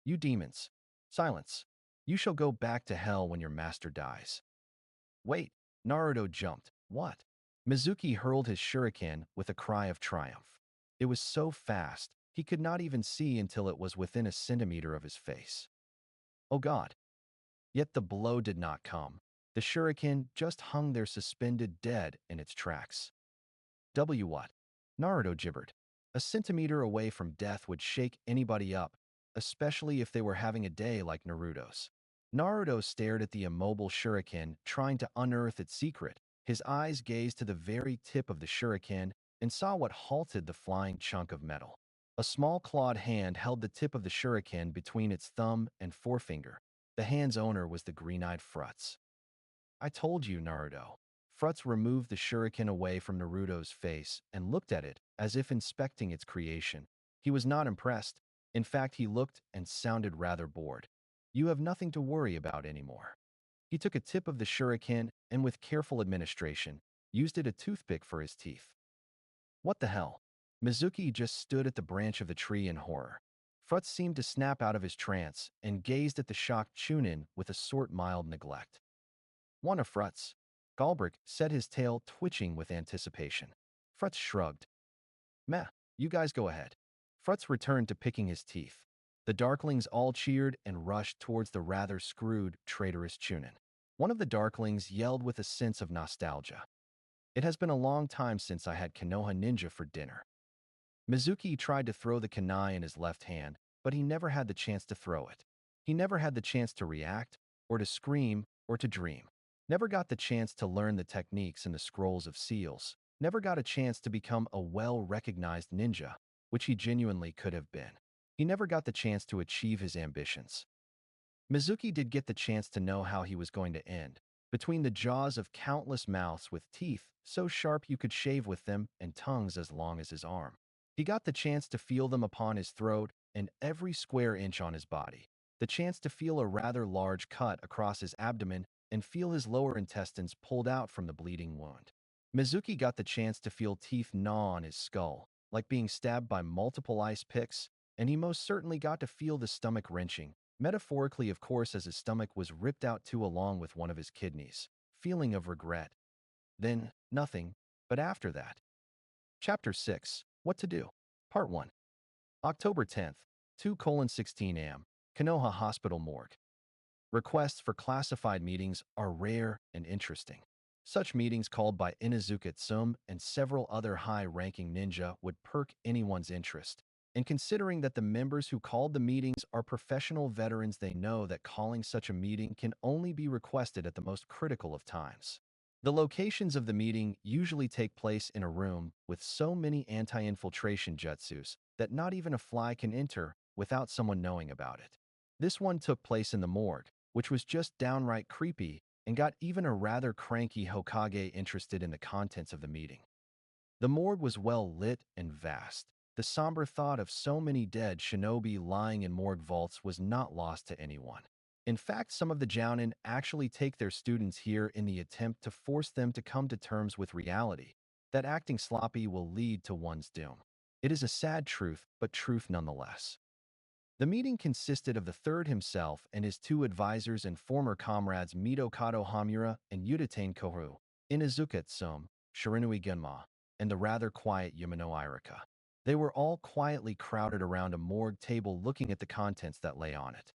You demons. Silence. You shall go back to hell when your master dies. Wait. Naruto jumped. What? Mizuki hurled his shuriken with a cry of triumph. It was so fast, he could not even see until it was within a centimeter of his face. Oh God. Yet the blow did not come. The shuriken just hung there suspended dead in its tracks. What? Naruto gibbered. A centimeter away from death would shake anybody up, especially if they were having a day like Naruto's. Naruto stared at the immobile shuriken, trying to unearth its secret. His eyes gazed to the very tip of the shuriken, and saw what halted the flying chunk of metal. A small clawed hand held the tip of the shuriken between its thumb and forefinger. The hand's owner was the green-eyed Frutz. I told you, Naruto. Frutz removed the shuriken away from Naruto's face and looked at it as if inspecting its creation. He was not impressed. In fact, he looked and sounded rather bored. You have nothing to worry about anymore. He took a tip of the shuriken and with careful administration, used it a toothpick for his teeth. What the hell? Mizuki just stood at the branch of the tree in horror. Frutz seemed to snap out of his trance and gazed at the shocked Chunin with a sort mild neglect. One of Frutz. Galbrick said, his tail twitching with anticipation. Frutz shrugged. Meh, you guys go ahead. Frutz returned to picking his teeth. The Darklings all cheered and rushed towards the rather screwed, traitorous Chunin. One of the Darklings yelled with a sense of nostalgia. It has been a long time since I had Konoha Ninja for dinner. Mizuki tried to throw the kunai in his left hand, but he never had the chance to throw it. He never had the chance to react, or to scream, or to dream. Never got the chance to learn the techniques in the scrolls of seals. Never got a chance to become a well-recognized ninja, which he genuinely could have been. He never got the chance to achieve his ambitions. Mizuki did get the chance to know how he was going to end, between the jaws of countless mouths with teeth so sharp you could shave with them and tongues as long as his arm. He got the chance to feel them upon his throat and every square inch on his body, the chance to feel a rather large cut across his abdomen and feel his lower intestines pulled out from the bleeding wound. Mizuki got the chance to feel teeth gnaw on his skull, like being stabbed by multiple ice picks, and he most certainly got to feel the stomach wrenching, metaphorically of course, as his stomach was ripped out too along with one of his kidneys, feeling of regret. Then, nothing, but after that. Chapter 6. What to do? Part 1. October 10th, 2:16 a.m., Konoha Hospital Morgue. Requests for classified meetings are rare and interesting. Such meetings called by Inuzuka Tsum and several other high-ranking ninja would perk anyone's interest. And considering that the members who called the meetings are professional veterans, they know that calling such a meeting can only be requested at the most critical of times. The locations of the meeting usually take place in a room with so many anti-infiltration jutsus that not even a fly can enter without someone knowing about it. This one took place in the morgue, which was just downright creepy and got even a rather cranky Hokage interested in the contents of the meeting. The morgue was well lit and vast. The somber thought of so many dead shinobi lying in morgue vaults was not lost to anyone. In fact, some of the Jounin actually take their students here in the attempt to force them to come to terms with reality, that acting sloppy will lead to one's doom. It is a sad truth, but truth nonetheless. The meeting consisted of the third himself and his two advisors and former comrades Mitokado Hamura and Yuditane Kohu, Inuzuka Tsum, Shirinui Gunma, and the rather quiet Yamano Irika. They were all quietly crowded around a morgue table looking at the contents that lay on it.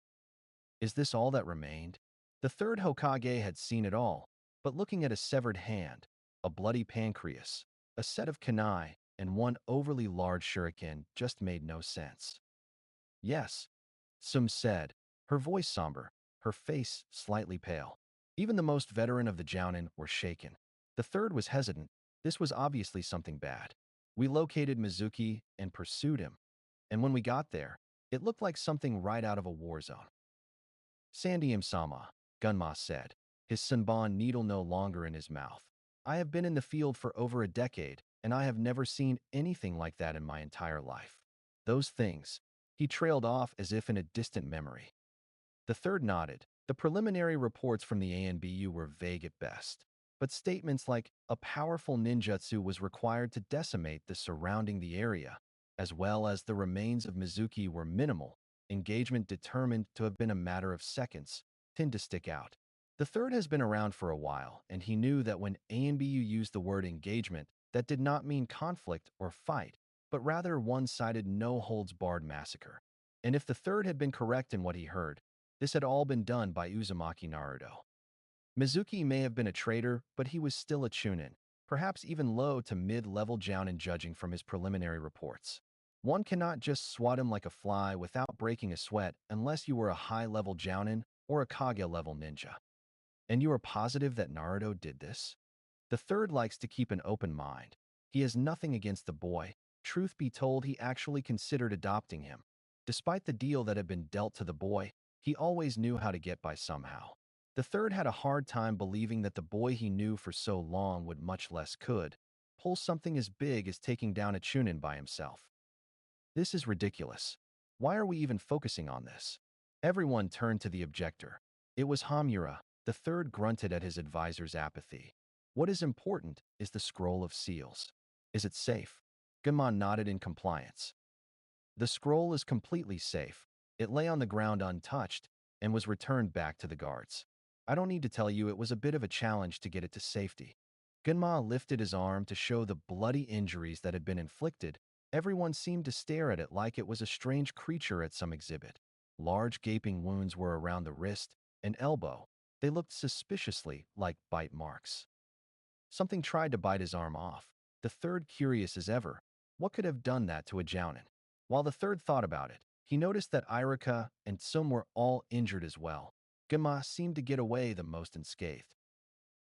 Is this all that remained? The third Hokage had seen it all, but looking at a severed hand, a bloody pancreas, a set of kunai, and one overly large shuriken just made no sense. Yes, Sum said, her voice somber, her face slightly pale. Even the most veteran of the Jounin were shaken. The third was hesitant. This was obviously something bad. We located Mizuki and pursued him. And when we got there, it looked like something right out of a war zone. Sandium-sama, Gunma said, his Senbon needle no longer in his mouth. I have been in the field for over a decade, and I have never seen anything like that in my entire life. Those things. He trailed off as if in a distant memory. The third nodded. The preliminary reports from the ANBU were vague at best, but statements like a powerful ninjutsu was required to decimate the surrounding the area, as well as the remains of Mizuki were minimal, engagement determined to have been a matter of seconds, tend to stick out. The third has been around for a while, and he knew that when ANBU used the word engagement, that did not mean conflict or fight, but rather one-sided no-holds-barred massacre. And if the third had been correct in what he heard, this had all been done by Uzumaki Naruto. Mizuki may have been a traitor, but he was still a Chunin, perhaps even low to mid-level Jounin judging from his preliminary reports. One cannot just swat him like a fly without breaking a sweat unless you were a high-level Jounin or a Kage-level ninja. And you are positive that Naruto did this? The third likes to keep an open mind. He has nothing against the boy. Truth be told, he actually considered adopting him. Despite the deal that had been dealt to the boy, he always knew how to get by somehow. The third had a hard time believing that the boy he knew for so long would, much less could, pull something as big as taking down a Chunin by himself. This is ridiculous. Why are we even focusing on this? Everyone turned to the objector. It was Hamura. The third grunted at his advisor's apathy. What is important is the scroll of seals. Is it safe? Gunma nodded in compliance. The scroll is completely safe. It lay on the ground untouched and was returned back to the guards. I don't need to tell you it was a bit of a challenge to get it to safety. Gunma lifted his arm to show the bloody injuries that had been inflicted. Everyone seemed to stare at it like it was a strange creature at some exhibit. Large gaping wounds were around the wrist and elbow. They looked suspiciously like bite marks. Something tried to bite his arm off. The third, curious as ever, what could have done that to a Jounin? While the third thought about it, he noticed that Irika and Sum were all injured as well. Gunma seemed to get away the most unscathed.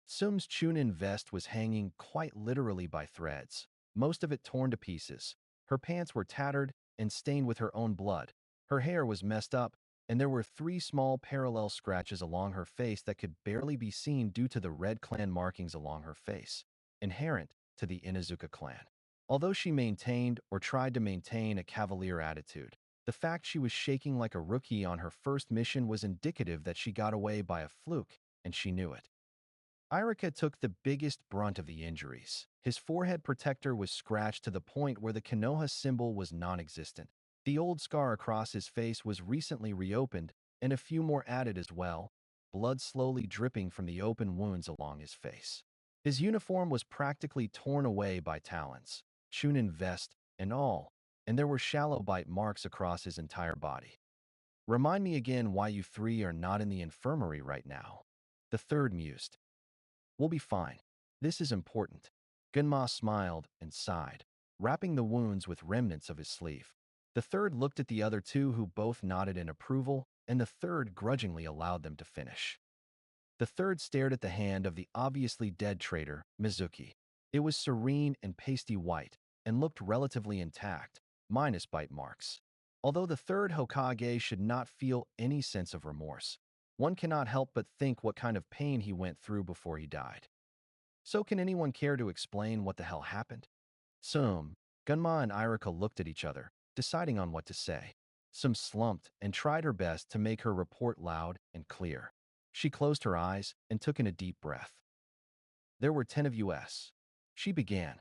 Sum's Chunin vest was hanging quite literally by threads, most of it torn to pieces. Her pants were tattered and stained with her own blood. Her hair was messed up, and there were 3 small parallel scratches along her face that could barely be seen due to the Red Clan markings along her face, inherent to the Inuzuka clan. Although she maintained or tried to maintain a cavalier attitude, the fact she was shaking like a rookie on her first mission was indicative that she got away by a fluke, and she knew it. Irika took the biggest brunt of the injuries. His forehead protector was scratched to the point where the Konoha symbol was non-existent. The old scar across his face was recently reopened, and a few more added as well, blood slowly dripping from the open wounds along his face. His uniform was practically torn away by talons, Chunin vest and all, and there were shallow bite marks across his entire body. Remind me again why you 3 are not in the infirmary right now, the third mused. We'll be fine. This is important. Gunma smiled and sighed, wrapping the wounds with remnants of his sleeve. The third looked at the other 2 who both nodded in approval, and the third grudgingly allowed them to finish. The third stared at the hand of the obviously dead traitor, Mizuki. It was serene and pasty white, and looked relatively intact, minus bite marks. Although the third Hokage should not feel any sense of remorse, one cannot help but think what kind of pain he went through before he died. So can anyone care to explain what the hell happened? Sum, Gunma and Irika looked at each other, deciding on what to say. Sum slumped and tried her best to make her report loud and clear. She closed her eyes and took in a deep breath. There were 10 of us. She began.